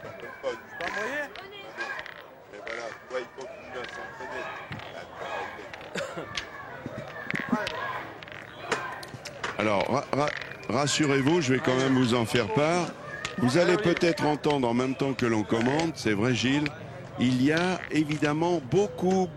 Pas moyen. Et voilà, toi, il continue à s'entraîner. Alors, rassurez-vous, je vais quand même vous en faire part. Vous allez peut-être entendre en même temps que l'on commande, c'est vrai Gilles, il y a évidemment beaucoup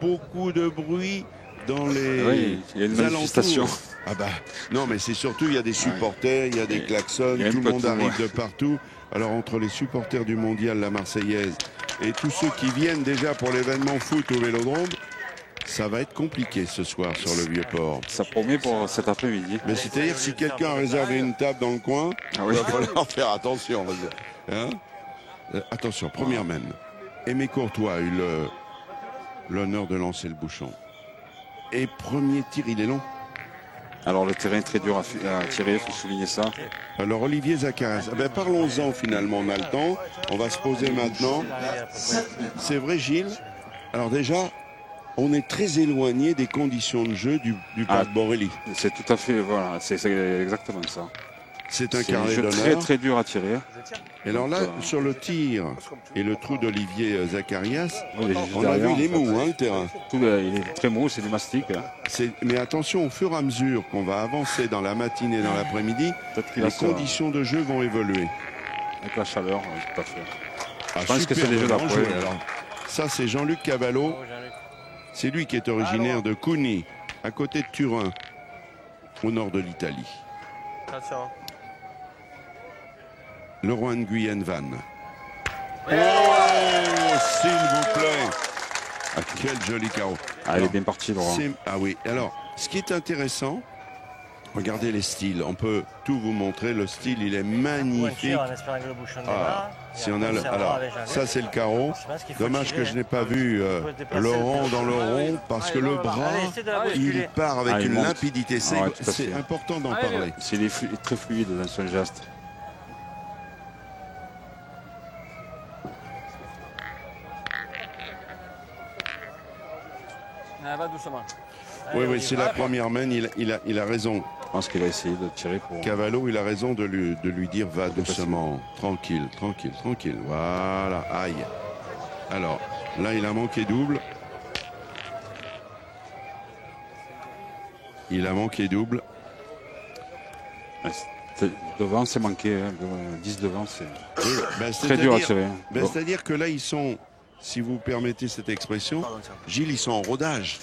de bruit dans les oui, il y a une manifestation. alentours. Ah bah non, mais c'est surtout, il y a des supporters, il y a des klaxons, il y a tout le monde arrive ouais. de partout. Alors entre les supporters du Mondial, la Marseillaise, et tous ceux qui viennent déjà pour l'événement foot au Vélodrome, ça va être compliqué ce soir sur le Vieux-Port. Ça promet pour cet après-midi. Mais c'est-à-dire si quelqu'un a réservé une table dans le coin, il va falloir faire attention. Hein, attention, première mène. Aimé Courtois a eu l'honneur de lancer le bouchon. Et premier tir, il est long. Alors le terrain est très dur à tirer, il faut souligner ça. Alors Olivier Zacharias, ben, parlons-en finalement, on a le temps. On va se poser maintenant. C'est vrai Gilles. Alors déjà, on est très éloigné des conditions de jeu du Parc Borelli. C'est tout à fait, voilà, c'est exactement ça. C'est un carré d'honneur. Très très dur à tirer. Et alors là, sur le tir et le trou d'Olivier Zacharias, oui, on a vu, il est mou, le terrain. Il est très mou, c'est du mastic. Mais attention, au fur et à mesure qu'on va avancer dans la matinée et dans l'après-midi, les conditions de jeu vont évoluer. Avec la chaleur, tout à fait. Je pense que c'est des jeux d'après. Ça, c'est Jean-Luc Cavallo. C'est lui qui est originaire de Cuni, à côté de Turin, au nord de l'Italie. Attention. Le roi Nguyen Van. Oh, s'il vous plaît. Ah, quel joli carreau. Ah, il est bien parti, le roi. Ah oui, alors, ce qui est intéressant, regardez les styles. On peut tout vous montrer. Le style, il est magnifique. Si on a alors, ça, c'est le carreau. Dommage que je n'ai pas vu le rond dans le rond, parce que le bras, il part avec une limpidité. C'est important d'en parler. C'est très fluide dans son geste. Va doucement. Oui, c'est la première main, il a raison. Je pense qu'il va essayer de tirer pour... Cavallo, il a raison de lui dire va doucement, tranquille. Voilà, aïe. Alors, là, il a manqué double. Devant, c'est manqué. 10 devant, c'est très dur à tirer. C'est-à-dire que là, ils sont, si vous permettez cette expression, Gilles, ils sont en rodage.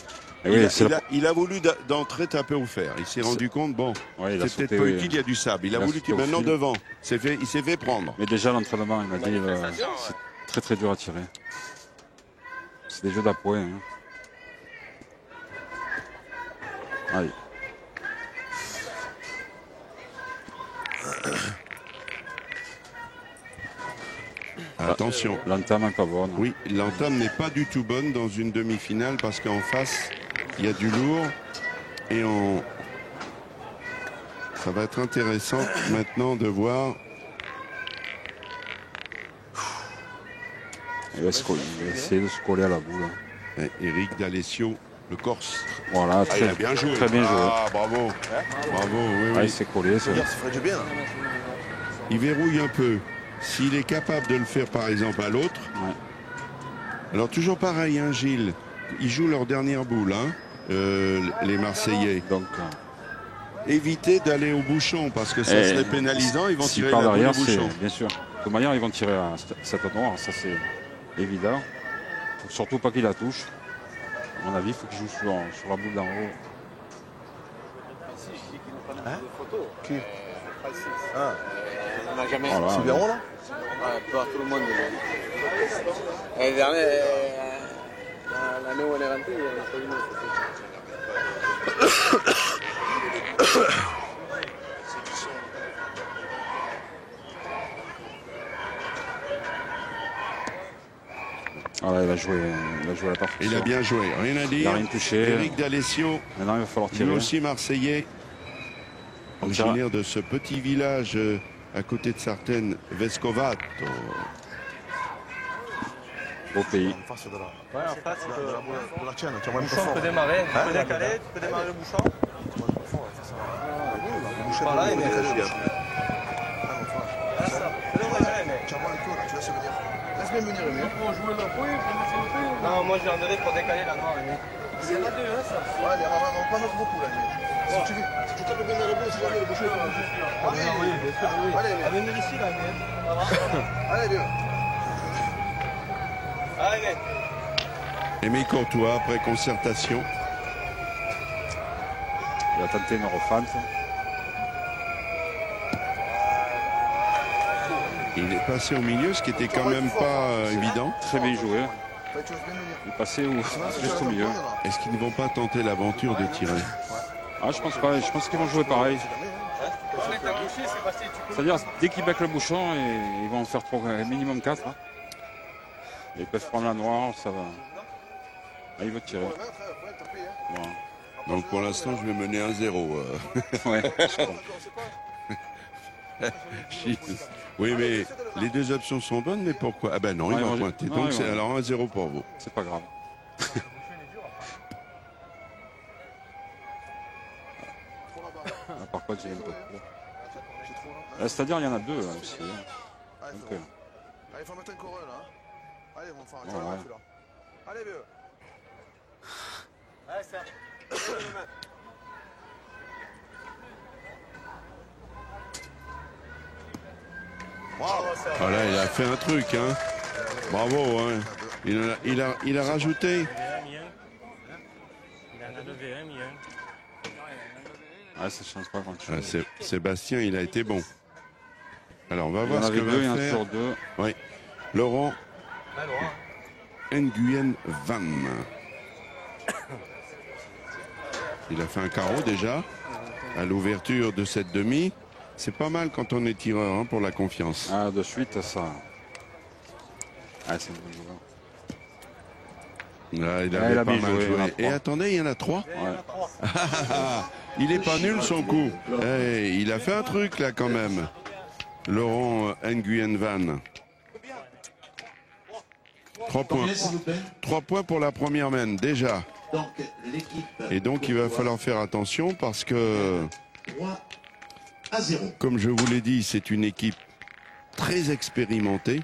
Il a voulu d'entrer taper au fer. Il s'est rendu compte, bon, c'est peut-être pas utile, il y a du sable. Il a voulu qu'il maintenant devant. Il s'est fait prendre. Mais déjà, l'entraînement, il m'a dit, c'est très très dur à tirer. C'est des jeux d'appoint. Hein. Allez. Attention. L'entame n'est pas bonne. Oui, l'entame n'est pas du tout bonne dans une demi-finale parce qu'en face, il y a du lourd et ça va être intéressant maintenant de voir. Il va essayer de se coller à la boule. Eric D'Alessio, le Corse. Voilà, il a bien joué. Très bien joué. Ah, bravo. Oui. Il s'est collé. Ça ferait du bien. Il verrouille un peu. S'il est capable de le faire par exemple à l'autre. Ouais. Alors toujours pareil, hein, Gilles. Ils jouent leur dernière boule, hein, les Marseillais. Donc, évitez d'aller au bouchon parce que ça serait pénalisant. Ils vont tirer la boule au bouchon. Bien sûr. De toute manière, ils vont tirer à cette noire. Ça, c'est évident. Faut surtout pas qu'il la touche. À mon avis, il faut qu'il joue sur la boule d'en haut. Hein? Qui? Ah. On n'a jamais. Voilà, c'est bien rond là? Pas tout le monde. L'année dernière, l'année où on est rentré, il y avait pas une Voilà, il a joué la partie. Il a bien joué, rien à dire. Il n'a rien touché. Eric D'Alessio, maintenant il va falloir tirer. lui aussi Marseillais, originaire de ce petit village à côté de Sartène, Vescovato. Beau pays. Ouais, en face de la tienne, tu vois, le bouchon peut démarrer, tu peux décaler, tu peux démarrer le bouchon. Le bouchon, là, il est décalé. Tu as moins le tour, tu vois ce que je veux dire. Laisse bien venir, Rémi. Pour jouer le point, non, moi je viendrai pour décaler la noire, Rémi. Il y en a deux, hein, ça. Ouais, mais on va pas mettre beaucoup, là, Rémi. Si tu tapes bien dans le bleu, si jamais le boucher est pas bouché. Oui, bien sûr, oui. Allez, venez ici, là, Rémi. Allez, bien. Allez. Aimé Courtois, après concertation. Il a tenté une refente. Il est passé au milieu, ce qui était quand même pas évident. Très bien joué. Il est passé juste au milieu. Est-ce qu'ils ne vont pas tenter l'aventure de tirer? Ah, je pense pas. Je pense qu'ils vont jouer pareil. C'est-à-dire, dès qu'ils becquent le bouchon, ils vont en faire minimum 4. Hein. Ils peuvent prendre la noire, ça va. Ah, il veut tirer. Voilà. Donc pour l'instant, je vais mener 1-0. Ouais, oui, mais les deux options sont bonnes, mais pourquoi? Ah ben non, il va pointer. Donc c'est alors 1-0 pour vous. C'est pas grave. Par contre, j'ai un peu trop. C'est-à-dire, il y en a deux là, aussi. Hein. Donc, allez, il faut mettre un coreux là. Allez, mon frère, ouais. Allez, vieux. Allez, ça. Voilà, il a fait un truc, hein. Bravo, hein. Il a rajouté. Ouais, ça change pas grand-chose. Sébastien, il a été bon. Alors, on va voir ce que deux, va faire. Sur deux. Oui. Laurent Nguyen Van. Il a fait un carreau déjà à l'ouverture de cette demi. C'est pas mal quand on est tireur, hein, pour la confiance. Ah, de suite, ça. Ah, c'est bon joueur. Là, il avait pas mal joué. Et attendez, il y en a 3. Ouais. Il est pas nul son coup. Hey, il a fait un truc là quand même. Laurent Nguyen Van. 3 points. 3 points pour la première main déjà. Et donc il va falloir faire attention parce que, comme je vous l'ai dit, c'est une équipe très expérimentée.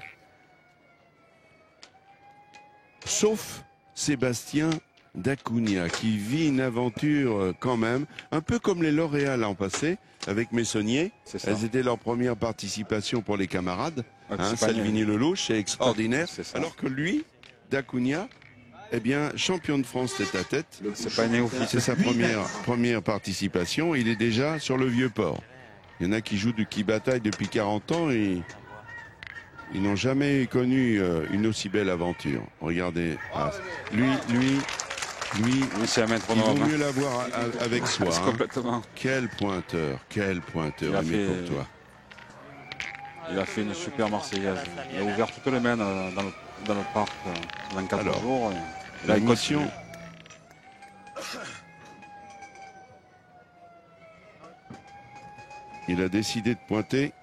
Sauf Sébastien Dacunha qui vit une aventure quand même, un peu comme les lauréats l'an passé avec Messonnier. Elles étaient leur première participation pour les camarades. Hein, Salvini Lelouch, c'est extraordinaire. Alors que lui, Dacunha, eh bien, champion de France tête à tête. C'est pas néophyte. C'est sa première participation. Il est déjà sur le vieux port. Il y en a qui jouent qui bataillent depuis 40 ans et ils n'ont jamais connu une aussi belle aventure. Regardez, lui, c'est à mettre en il vaut ordre. mieux l'avoir avec soi. Hein. Complètement. Quel pointeur, Aimé Courtois. Il a fait une super Marseillaise. Il a ouvert toutes les mains dans le parc dans 4 jours. La mission. Il a décidé de pointer.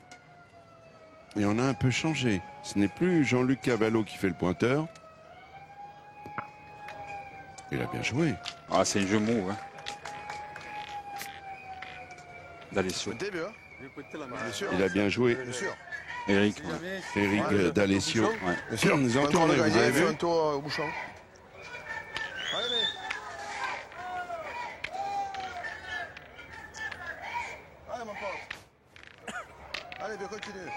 Et on a un peu changé. Ce n'est plus Jean-Luc Cavallo qui fait le pointeur. Il a bien joué. Ah, c'est un jeu mou. Hein. D'Alessio. Il a bien joué. Eric. Eric D'Alessio. Ouais. Bien sûr, nous en tournez, vous avez vu. Un tour au bouchon. Allez, mon pote. Allez, bien, continue.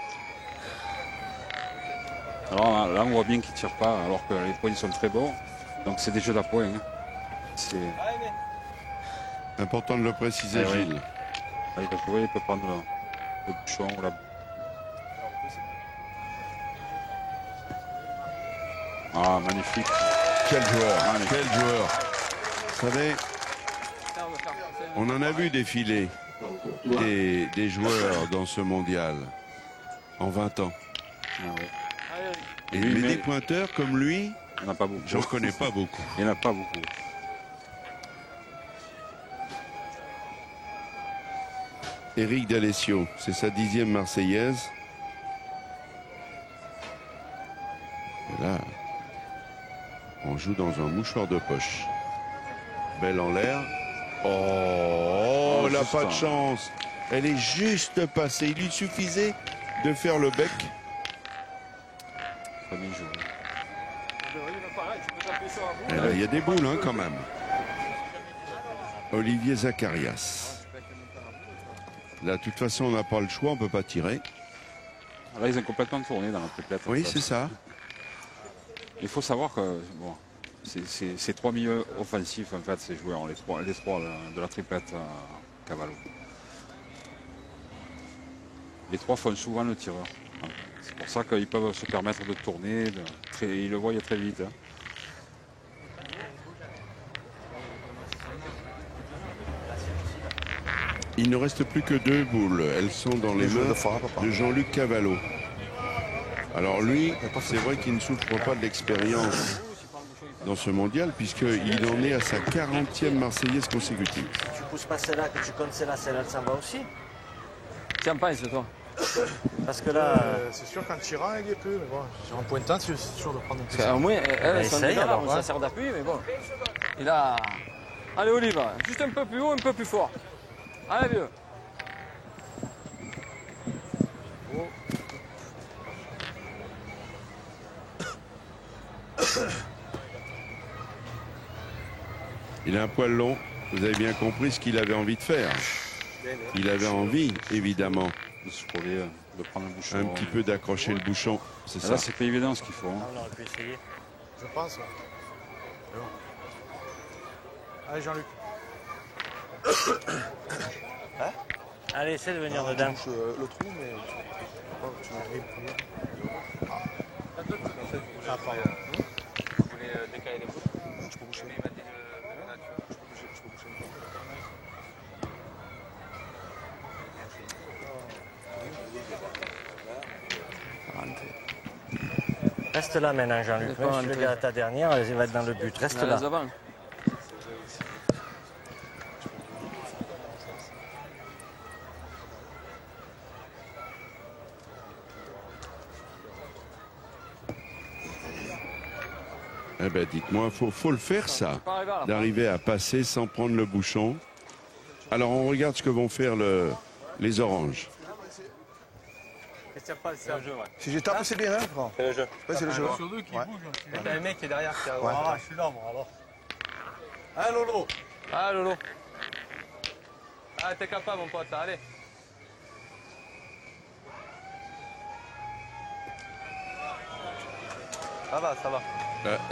Alors là, on voit bien qu'il ne tire pas, alors que les points sont très bons. Donc c'est des jeux d'appoint. Hein. C'est important de le préciser, Gilles. Là, il va jouer, il peut prendre le bouchon ou la... Ah, magnifique. Quel joueur, quel joueur. Vous savez, on en a vu défiler des joueurs dans ce mondial en 20 ans. Ah, ouais. Et mais des pointeurs comme lui, il n'y en a pas beaucoup. J'en connais pas beaucoup. Il n'y en a pas beaucoup. Eric D'Alessio, c'est sa 10e Marseillaise. Et là, on joue dans un mouchoir de poche. Belle en l'air. Oh, elle n'a pas de chance. Elle est juste passée. Il lui suffisait de faire le bec. Très bien joué. Et là, il y a des boules hein, quand même. Olivier Zacharias. Là, de toute façon, on n'a pas le choix, on ne peut pas tirer. Là, ils ont complètement tourné dans la triplette. Oui, c'est ça. Il faut savoir que bon, c'est 3 milieux offensifs, en fait, ces joueurs, les trois de la triplette Cavallo. Les trois font souvent le tireur. C'est pour ça qu'ils peuvent se permettre de tourner. Ils le voient très vite. Hein. Il ne reste plus que 2 boules. Elles sont dans les mains de Jean-Luc Cavallo. Alors lui, c'est vrai qu'il ne souffre pas de l'expérience dans ce mondial puisqu'il en est à sa 40e Marseillaise consécutive. Tu pousses pas celle-là, que tu comptes celle-là, celle-là, ça va aussi. Tiens, pas, c'est toi. Parce que là... c'est sûr qu'en tirant, il y est plus, mais bon, sur un pointant, c'est sûr de prendre un peu. Au moins, ça sert d'appui, mais bon. Il a... Allez, Olive, juste un peu plus haut, un peu plus fort. Allez, vieux. Il a un poil long. Vous avez bien compris ce qu'il avait envie de faire. Il avait envie, évidemment, de prendre le bouchon. un petit peu d'accrocher le bouchon. C'est ça. Là, c'est pas évident ce qu'il faut. Hein. On aurait pu essayer. Je pense. Bon. Allez, Jean-Luc. Hein? Allez, essaie de venir dedans. Tu touches le trou, mais tu arrives plus. Ah, pardon. Vous voulez décaler les bouches? Je peux boucher. Il m'a dit la nature. Je peux boucher. Reste là maintenant, Jean-Luc. Même si le gars à ta dernière, il va être dans le but. Reste là. Eh ben, dites-moi, faut le faire ça, d'arriver à passer sans prendre le bouchon. Alors on regarde ce que vont faire les oranges. Si je tape, c'est bien, hein, frère. C'est le jeu. Ouais, c'est le jeu. Sur deux qui bougent. T'as un mec qui est derrière qui a... Ah, je suis là, moi, alors. Ah, Lolo. Ah, Lolo. Ah, t'es capable, mon pote, allez. Ça va, ça va.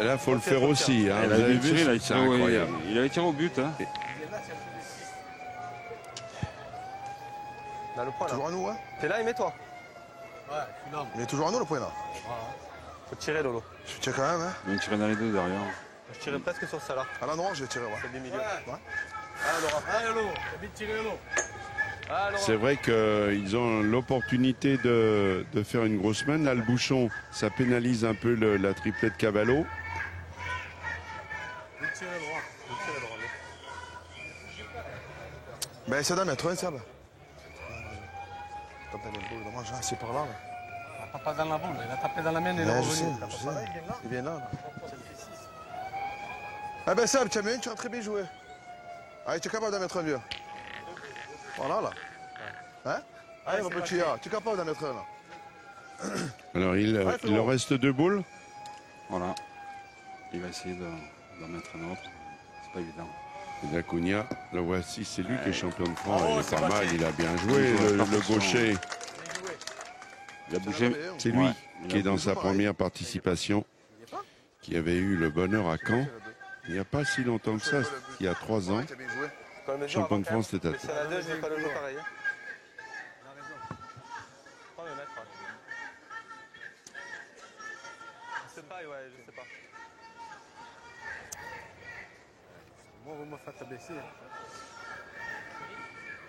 Là, faut le faire aussi. Hein. Vous avez vu, c'est incroyable. Il avait tiré au but. Hein. Dans le point, là. Toujours à nous, hein. T'es là et mets-toi. Ouais, je suis là. Il est toujours à nous, le point, là. Faut tirer, Lolo. Je tire quand même, hein. Il a tiré dans les deux derrière. Je tirais presque sur ça, là. À l'endroit, je vais tirer, ouais. C'est du milieu. Ouais. Ah, Laura. Allez, Lolo. T'as vite tiré, Lolo. Ah, Laura. C'est vrai qu'ils ont l'opportunité de faire une grosse main. Là, le bouchon, ça pénalise un peu la triplette Cavallo. Vite tiré droit. Vite tiré droit. Ben, c'est d'un mètre, hein, Seb. C'est par là, là. Il n'a pas dans la bande, il a tapé dans la main et il est Ouais, je revenu. sais, je sais. Il vient là, là. Ah ben Seb, tu as mis une, tu as très bien joué. Allez, tu es capable d'en mettre un vieux. Voilà, là. Hein? Allez, mon petit, tu es capable d'en mettre un, là. Alors, il leur reste 2 boules. Voilà. Il va essayer d'en mettre un autre. C'est pas évident. Et Dacunia, le voici, c'est lui qui est champion de France. Il est pas mal, il a bien joué, le gaucher. Il a bougé. C'est lui Ouais, qui est dans sa première participation, qui avait eu le bonheur à Caen. Il n'y a pas si longtemps que ça, il y a 3 ans. Champion de France, c'était à C'est la 2, je n'ai pas le jeu pareil. Hein. Prends le mètre. Je sais pas, ouais, je sais pas. Moi, vous me faites baisser.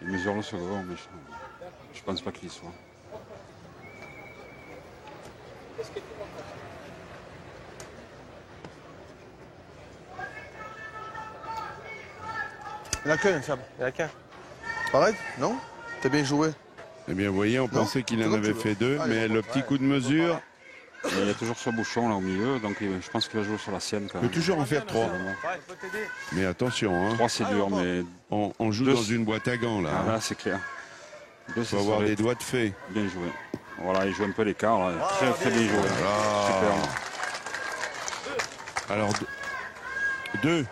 Il mesure le second, mais je pense pas qu'il y soit. Il n'y en a qu'un, Seb. Il y en a qu'un. Pareil? Non? T'as bien joué. Eh bien, vous voyez, on pensait qu'il en avait fait 2, mais le petit coup de mesure, Il y a toujours ce bouchon là au milieu, donc je pense qu'il va jouer sur la sienne quand peut même. toujours en faire 3. Ouais, je peux t'aider. Mais attention, hein, 3 c'est dur, mais on joue Deux. dans une boîte à gants, là. là c'est clair. Il faut avoir les doigts de fée. Bien joué. Voilà, il joue un peu l'écart. Très, très bien joué. Super. Alors, 2.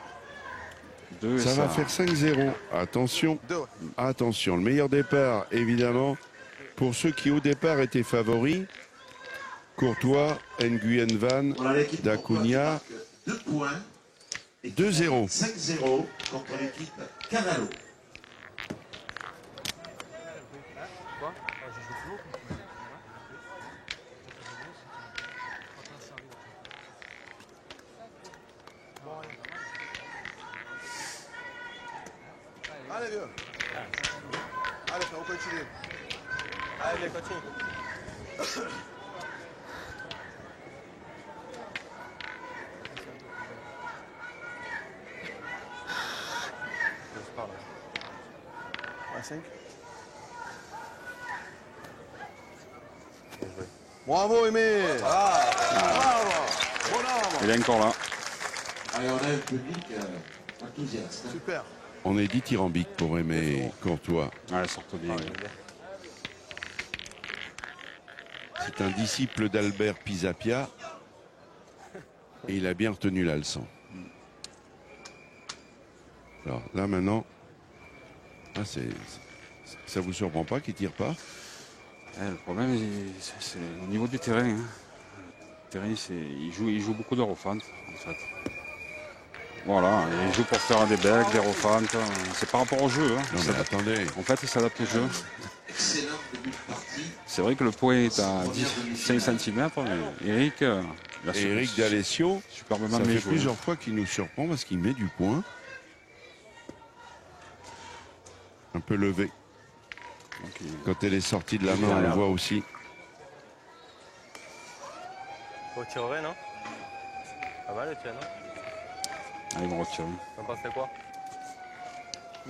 Ça va faire 5-0. Attention. Attention. Le meilleur départ, évidemment, pour ceux qui, au départ, étaient favoris. Courtois, Nguyen Van, d'Acuna. 2 points. 2-0. 5-0 contre l'équipe Cavallo. Allez, vieux. Allez, on continue. Allez, continue. Bravo, Aimé. Il est encore là. Allez, on a un public enthousiaste. Super. On est dithyrambique pour Aimé Courtois. Ouais, surtout bien. C'est un disciple d'Albert Pisapia. Et il a bien retenu la leçon. Alors là maintenant, ça vous surprend pas qu'il tire pas? Le problème, c'est au niveau du terrain. Hein. Le terrain, il joue beaucoup de refentes, en fait. Voilà, il joue pour faire des becs, des refentes. C'est par rapport au jeu. Hein. Non mais attendez. En fait, il s'adapte au jeu. Excellent début de partie. C'est vrai que le point est à 5 cm, mais Eric, Eric D'Alessio, superbement ça fait joué. plusieurs fois qu'il nous surprend parce qu'il met du point. Un peu levé. Quand elle est sortie de la main, on le voit aussi. Faut tirer, non? Pas mal le tien, non? Ah, ils vont retirer. T'en penses quoi?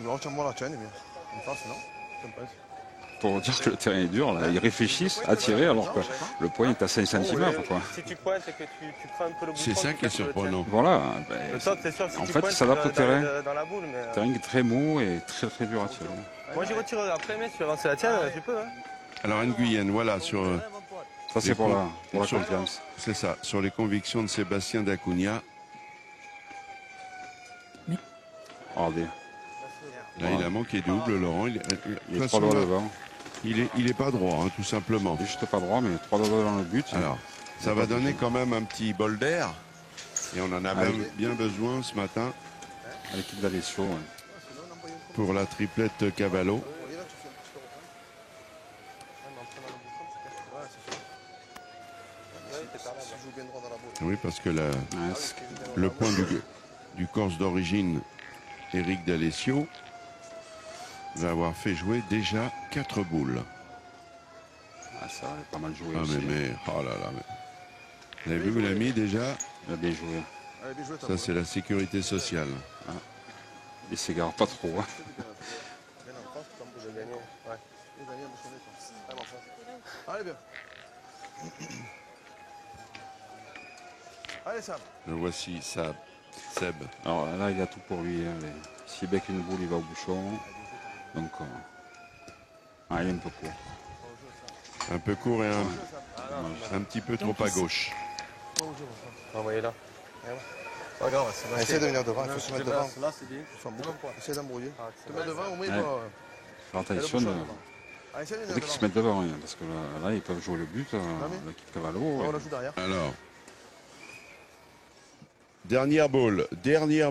Retiens-moi la tienne, bien. Une face, non? Pour dire que le terrain est dur, là, ils réfléchissent à tirer alors que le point est à 5 cm. Quoi. Si tu pointes et que tu prends un peu le bouton... C'est ça qui est surprenant. Voilà. Le top, c'est sûr, si en tu fait, pointes, il s'adapte au terrain. Dans la boule, mais... Le terrain est très mou et très très dur à tirer. Moi, j'y retire après, mais si tu veux avancer la tienne, tu peux. Hein. Alors Nguyen, voilà, sur... Ça, c'est pour la confiance. C'est ça, sur les convictions de Sébastien d'Acuna. Regardez. Là, il a manqué double, Laurent. Il est 3 doigts devant. Il est pas droit, hein, tout simplement. Il est juste pas droit, mais 3 doigts dans le but. Alors, ça va donner quand même un petit bol d'air. Et on en a même bien besoin ce matin. À l'équipe d'Alessio. Ouais. Pour la triplette Cavallo. Oui, parce que le point du Corse d'origine, Eric D'Alessio, va avoir fait jouer déjà 4 boules. Ah, ça a pas mal joué ah, aussi. Oh là là. Vous avez vu l'ami déjà? Il a bien joué. Ça, c'est la sécurité sociale. Ah. Il s'égare pas trop. Hein. Allez, bien. Allez, Sam. Le voici, Seb. Alors là, il a tout pour lui. Hein. S'il bec une boule, il va au bouchon. Donc, il est un peu court. Un peu court et un petit peu trop à gauche. Envoyez-là. Pas grave, essaye de venir devant, il faut se mettre devant. Là, c'est bien. Essaye d'embrouiller. Te mettre devant, au moins, il doit... Faire attention, il faut qu'ils se mettent devant, hein, parce que là, ils peuvent jouer le but, l'équipe Cavallo. On la joue derrière. Alors, dernière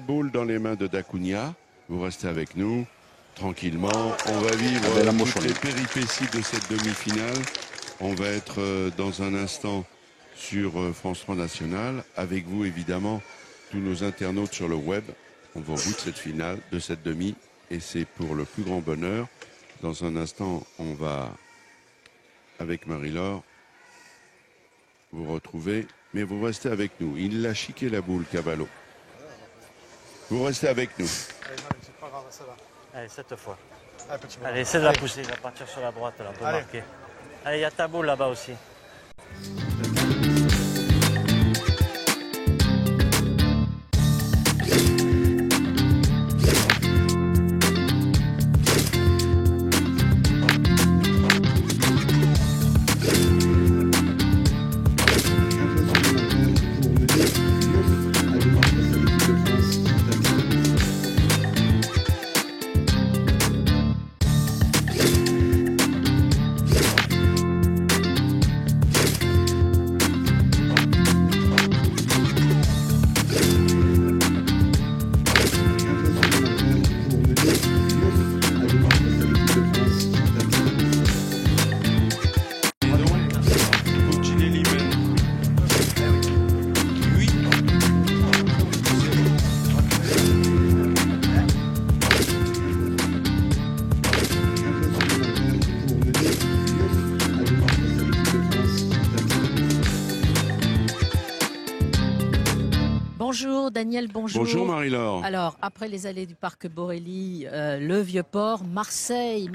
boule dans les mains de d'Acuna. Vous restez avec nous, tranquillement. On va vivre toutes les péripéties de cette demi-finale. On va être dans un instant sur France 3 National. Avec vous, évidemment, tous nos internautes sur le web. On va au bout de cette finale, de cette demi. Et c'est pour le plus grand bonheur. Dans un instant, on va, avec Marie-Laure, vous retrouver. Mais vous restez avec nous. Il l'a chiqué la boule, Cavallo. Vous restez avec nous. Allez, cette fois. Allez, essaie de la pousser, il va partir sur la droite, là, on peut marquer. Allez, il y a ta boule là-bas aussi. Bonjour Daniel, bonjour. Bonjour Marie-Laure. Alors, après les allées du parc Borély, le Vieux-Port, Marseille,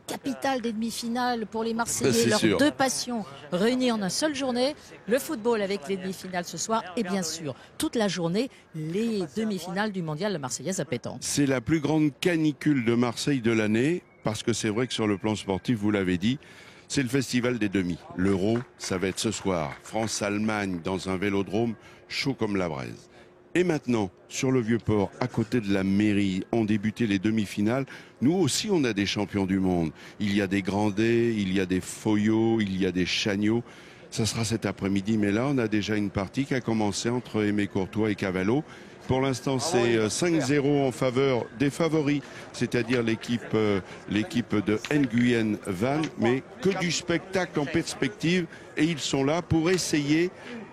capitale des demi-finales pour les Marseillais, leurs deux passions réunies en une seule journée, le football avec les demi-finales ce soir et bien sûr, toute la journée, les demi-finales du mondial de Marseillaise à pétanque. C'est la plus grande canicule de Marseille de l'année, parce que c'est vrai que sur le plan sportif, vous l'avez dit, c'est le festival des demi. L'Euro, ça va être ce soir. France-Allemagne dans un vélodrome chaud comme la braise. Et maintenant, sur le Vieux-Port, à côté de la mairie, ont débuté les demi-finales. Nous aussi, on a des champions du monde. Il y a des Grandet, il y a des Foyot, il y a des Chagnots. Ça sera cet après-midi, mais là, on a déjà une partie qui a commencé entre Aimé Courtois et Cavallo. Pour l'instant, c'est 5-0 en faveur des favoris, c'est-à-dire l'équipe de Nguyen Van, mais que du spectacle en perspective. Et ils sont là pour essayer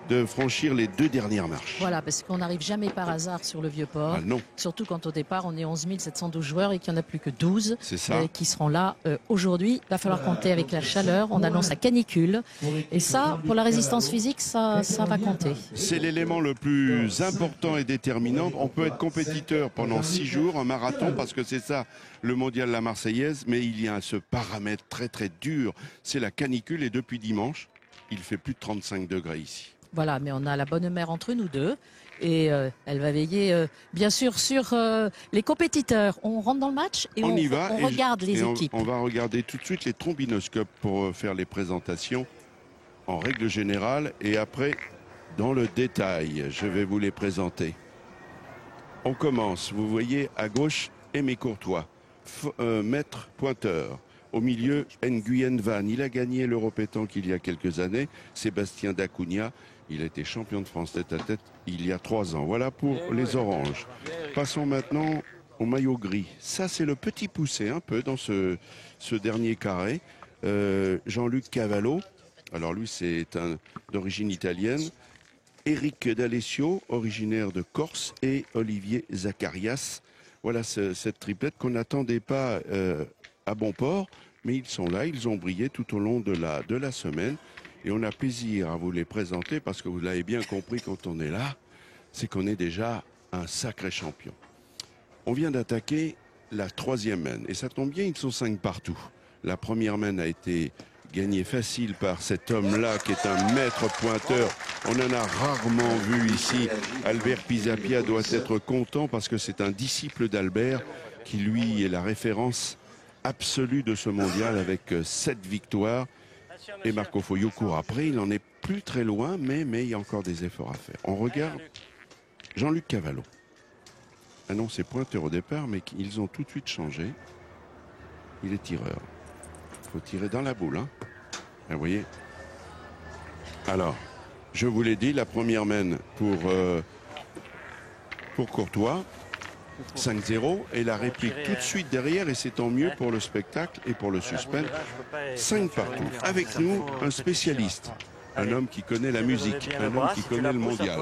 de franchir les 2 dernières marches. Voilà, parce qu'on n'arrive jamais par hasard sur le Vieux-Port. Ah non. Surtout quand au départ, on est 11 712 joueurs et qu'il n'y en a plus que 12 qui seront là aujourd'hui. Il va falloir compter avec la chaleur. On annonce la canicule. Et ça, pour la résistance physique, ça va compter. C'est l'élément le plus important et déterminant. On peut être compétiteur pendant 6 jours, un marathon, parce que c'est ça le mondial de la Marseillaise. Mais il y a ce paramètre très très dur. C'est la canicule et depuis dimanche, il fait plus de 35 degrés ici. Voilà, mais on a la bonne mère entre nous deux et elle va veiller bien sûr sur les compétiteurs. On rentre dans le match et on regarde les équipes. On va regarder tout de suite les trombinoscopes pour faire les présentations en règle générale et après dans le détail. Je vais vous les présenter. On commence, vous voyez à gauche Aimé Courtois, maître pointeur. Au milieu, Nguyen Van. Il a gagné l'Europétanque il y a quelques années. Sébastien Dacunha, il a été champion de France tête-à-tête il y a 3 ans. Voilà pour les oranges. Passons maintenant au maillot gris. Ça, c'est le petit poussé un peu dans ce dernier carré. Jean-Luc Cavallo. Alors lui, c'est d'origine italienne. Eric D'Alessio, originaire de Corse. Et Olivier Zacharias. Voilà cette triplette qu'on n'attendait pas à bon port, mais ils sont là, ils ont brillé tout au long de la semaine et on a plaisir à vous les présenter parce que vous l'avez bien compris quand on est là, c'est qu'on est déjà un sacré champion. On vient d'attaquer la 3e main et ça tombe bien, ils sont 5 partout. La première main a été gagnée facile par cet homme-là qui est un maître pointeur. On en a rarement vu ici. Albert Pisapia doit être content parce que c'est un disciple d'Albert qui lui est la référence absolue de ce mondial avec 7 victoires. Et Marco Foyot court après, il n'en est plus très loin, mais il y a encore des efforts à faire. On regarde Jean-Luc Cavallo. Ah non, c'est pointeur au départ, mais ils ont tout de suite changé. Il est tireur. Il faut tirer dans la boule. Hein. Vous voyez. Alors, je vous l'ai dit, la première main pour Courtois. 5-0 et la réplique tout de suite derrière et c'est tant mieux pour le spectacle et pour le suspense. 5 partout. Avec nous, un spécialiste, un homme qui connaît la musique, un homme qui connaît le mondial.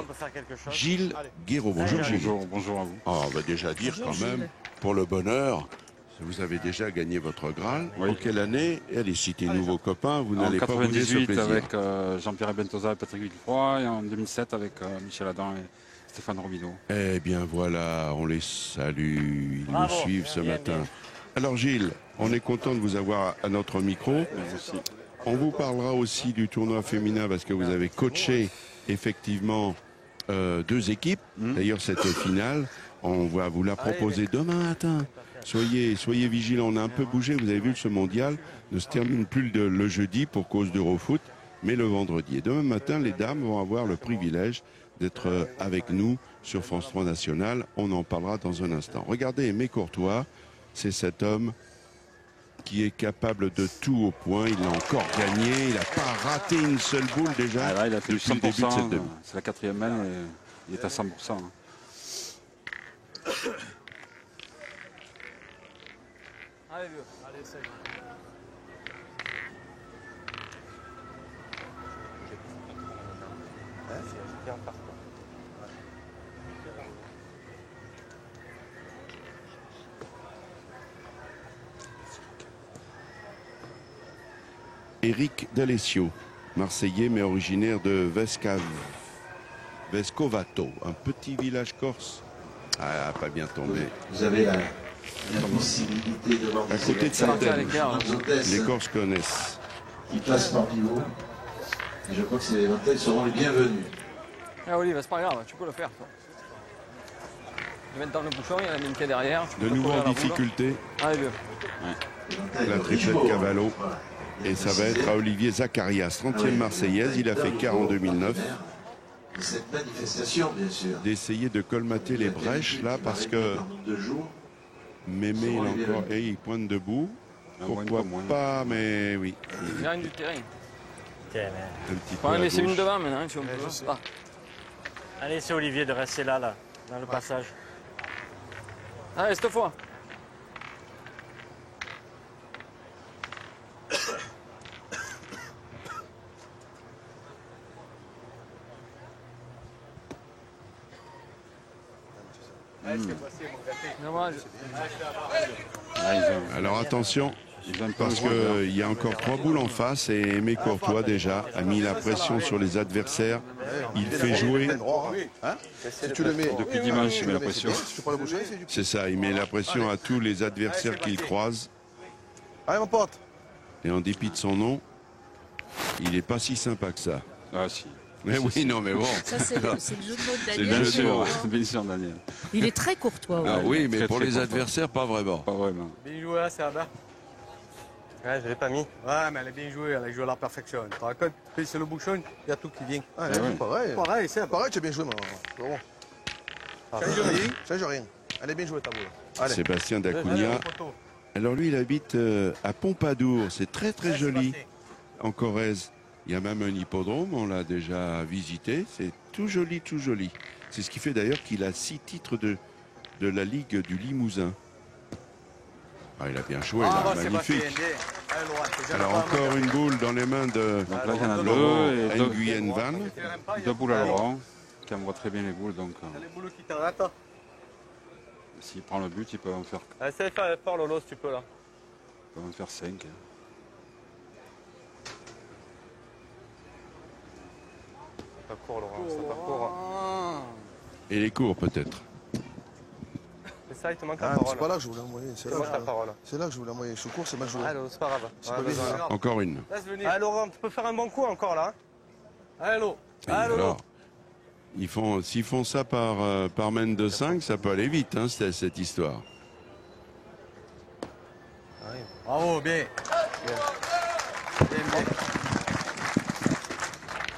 Gilles Guéraud. Bonjour Gilles. Bonjour à vous. On va déjà dire quand même, pour le bonheur, vous avez déjà gagné votre Graal. Oui. En quelle année? Allez, citez-nous vos copains, vous n'allez pas bouder ce plaisir. Avec Jean-Pierre Bentosa et Patrick Villefroy et en 2007 avec Michel Adam et Stéphane Robideau. Eh bien voilà, on les salue, ils nous suivent ce matin. Alors Gilles, on est content de vous avoir à notre micro. On vous parlera aussi du tournoi féminin parce que vous avez coaché effectivement 2 équipes. D'ailleurs cette finale, on va vous la proposer demain matin. Soyez vigilants, on a un peu bougé, vous avez vu ce mondial ne se termine plus le jeudi pour cause d'Eurofoot, mais le vendredi. Et demain matin, les dames vont avoir le privilège d'être avec nous sur France 3 National. On en parlera dans un instant. Regardez Aimé Courtois, c'est cet homme qui est capable de tout au point. Il a encore gagné, il n'a pas raté une seule boule déjà. Ah là, il a fait depuis le début de cette demi. C'est la 4e main et il est à 100%. Allez, vieux. Allez, c'est bon. Eric D'Alessio, Marseillais mais originaire de Vescovato, un petit village corse. Ah, pas bien tombé. Vous avez la possibilité de voir à côté de Sartène. Les Corses connaissent. Qui passent parmi vous. Et je crois que ces hôtels seront les bienvenus. Ah Olive, c'est pas grave, tu peux le faire. Toi. Je vais mettre dans le bouchon, il y en a une qui est derrière. De nouveau en difficulté. Allez, vieux. La triplette Cavallo. Et ça va être à Olivier Zacharias, 30e Marseillaise. Il a fait quart en 2009. Cette manifestation, bien sûr. D'essayer de colmater les brèches là parce que Mémé il encore et il pointe debout. Pourquoi pas, mais oui. Il y a une du terrain. Tiens, un petit faut en laisser une devant maintenant, si on peut. Allez, c'est Olivier de rester là, dans le passage. Allez, cette fois. Alors attention, parce qu'il y a encore 3 boules en face et Aimé Courtois déjà a mis la pression sur les adversaires. Il fait jouer. Depuis dimanche, il met la pression. C'est ça, il met la pression à tous les adversaires qu'il croise. Allez mon pote. Et en dépit de son nom, il n'est pas si sympa que ça. Ah si. Mais oui, non, mais bon. Ça, c'est le jeu de mots de Daniel. Bien sûr, Daniel. Il est très courtois. Ah oui, mais très, pour très les courtois. adversaires, pas vraiment. Pas vraiment. Bien joué là, c'est là-bas. Ouais, je l'ai pas mis. Ouais, mais elle est bien jouée, elle a joué à la perfection. Tu te rends compte, c'est le bouchon, il y a tout qui vient. Ah, pareil. Pareil, c'est Pareil, tu as bien joué, maman. Change rien. Elle est bien jouée, ta boule. Sébastien Dacunha. Alors lui, il habite à Pompadour. C'est très très joli en Corrèze. Il y a même un hippodrome, on l'a déjà visité. C'est tout joli, tout joli. C'est ce qui fait d'ailleurs qu'il a 6 titres de la Ligue du Limousin. Ah, il a bien joué, là, magnifique. Alors encore une boule dans les mains de Donc là, il y en a Laurent deux Nguyen Van. 2 boules à Laurent, qui envoie très bien les boules. Donc, les boules qui t'arrêtent. s'il prend le but, il peut en faire, Essaye de faire fort, Lolo, si tu peux là. 5. Pas court, Laurent, c'est pas court. Et les cours peut-être. C'est ça, il te manque la Ah, parole. c'est pas là que je voulais envoyer. C'est là, ta parole. que je voulais envoyer. Je suis court, c'est mal joué. Allez, c'est pas grave. C'est pas bien. Encore une. Laisse venir. Allez, Laurent, tu peux faire un bon coup encore là. Allez, Lolo. Et alors, s'ils font ça par mène de 5, ça peut aller vite, hein, cette histoire. Bravo, bien.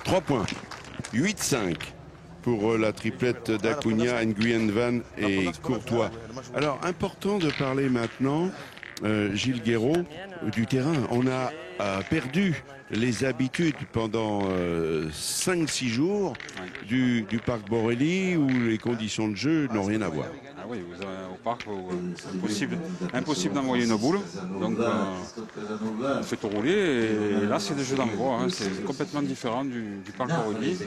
3 points. 8-5 pour la triplette d'Acunha, Nguyen Van et Courtois. Alors, important de parler maintenant, Gilles Guéraud, du terrain. On a perdu les habitudes pendant 5-6 jours du parc Borelli où les conditions de jeu n'ont rien à voir. Ah oui, vous avez, au parc, impossible d'envoyer une boule. Donc, on fait tout rouler. Et là, c'est des jeux d'envoi. Hein, c'est complètement différent du parc Borelli.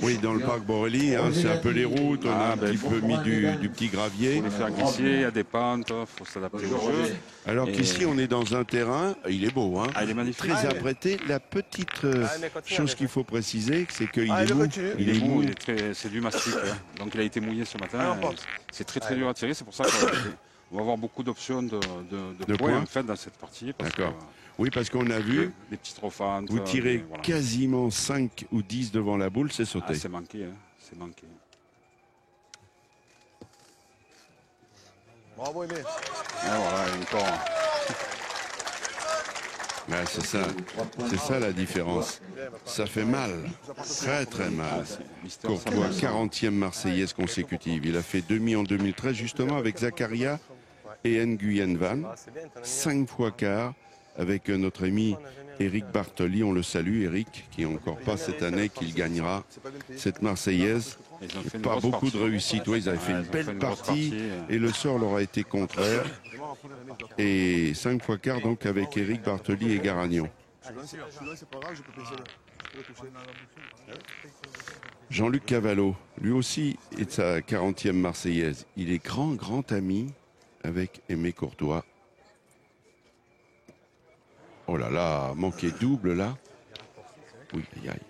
Oui, dans le parc Borelli, hein, c'est un peu les routes. On a un petit peu mis du petit gravier. Il faut les faire glisser, il y a des pentes, il faut s'adapter au jeu. Alors qu'ici, on est dans un terrain, il est beau, hein, il est magnifique. très apprêté. La petite chose qu'il faut préciser, c'est qu'il est mou. Il est mou, c'est du mastic. Hein. Donc il a été mouillé ce matin. C'est très très dur à tirer. C'est pour ça qu'on va avoir beaucoup d'options de points en fait dans cette partie. D'accord. Oui, parce qu'on a vu, les petites rofantes. vous tirez quasiment 5 ou 10 devant la boule, c'est sauté. Ah, c'est manqué, hein. C'est manqué. Bravo, Aimé. Et voilà, encore. Ouais, c'est ça la différence. Ça fait mal, très très mal. Courtois, 40e Marseillaise consécutive. Il a fait demi en 2013 justement avec Zakaria et Nguyen Van. 5 fois quart avec notre ami Eric Bartoli. On le salue, Eric, qui n'est encore pas cette année qu'il gagnera cette Marseillaise. Pas beaucoup de réussite. Oui, ils avaient fait une belle partie et le sort leur a été contraire. Et 5 fois quart donc avec Eric Bartoli et Garagnon. Jean-Luc Cavallo, lui aussi est sa 40e Marseillaise. Il est grand ami avec Aimé Courtois. Oh là là, manqué double là. Oui, aïe aïe.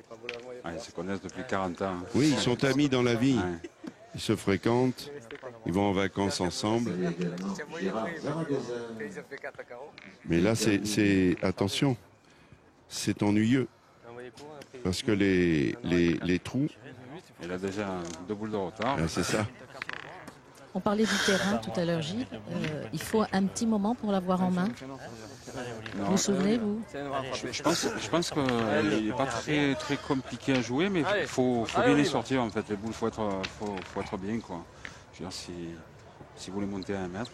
Ah, ils se connaissent depuis 40 ans. Oui, ils sont amis dans la vie. Ils se fréquentent, ils vont en vacances ensemble. Mais là, attention, c'est ennuyeux. Parce que les trous... Il a déjà 2 boules de retard. Ah, c'est ça. On parlait du terrain tout à l'heure, Gilles. Il faut un petit moment pour l'avoir en main. Vous vous souvenez, vous? Je pense qu'il n'est pas très compliqué à jouer, mais il faut bien les sortir en fait. Les boules, il faut être bien, quoi. Je veux dire, si vous voulez monter à 1 mètre...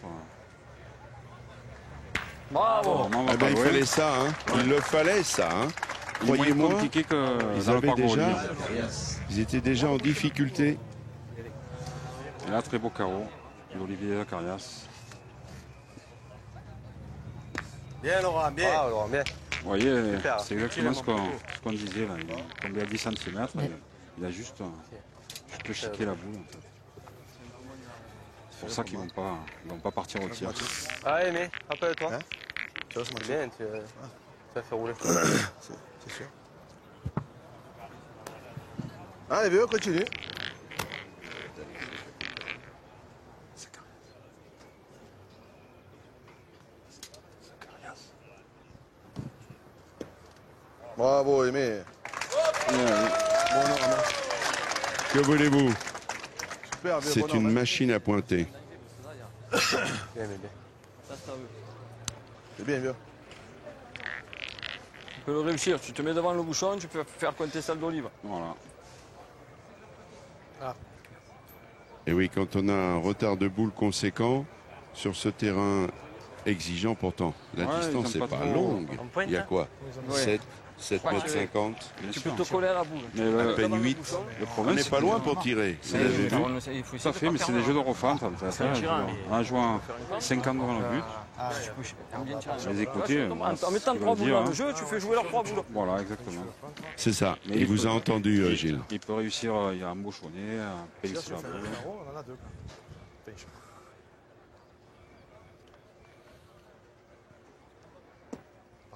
Bravo! Eh ben, il fallait ça, hein. Il le fallait, ça, hein. Croyez-moi, ils étaient déjà en difficulté. Et là, très beau carreau d'Olivier Zacarias. Bien, Laurent, bien. Ah, Laurent, bien. Vous voyez, c'est exactement ce qu'on disait. Là. Il est tombé à 10 cm. Il a juste chiqué la boule. En fait. C'est pour ça qu'ils ne vont pas partir au tir. Allez, mais rappelle-toi. C'est bien, tu vas faire rouler. C'est sûr. Allez, vieux, continue. Bravo, Aimé. Que voulez-vous? Super, c'est une machine à pointer. C'est bien, vieux. Tu peux le réussir, tu te mets devant le bouchon, tu peux faire cointer celle d'olive. Voilà. Ah. Et oui, quand on a un retard de boule conséquent sur ce terrain exigeant pourtant, la distance n'est pas longue. Il y a quoi? 7 mètres 50. Tu peux te coller à la boule. À peine 8. On n'est pas loin pour tirer. Tout à fait, mais c'est des jeux de refente. En jouant 50 devant le but, les écouter. En mettant 3 boules dans le jeu, tu fais jouer leurs 3 boules. Voilà, exactement. C'est ça. Il vous a entendu, Gilles. Il peut réussir à embauchonner, à payer sur la boule.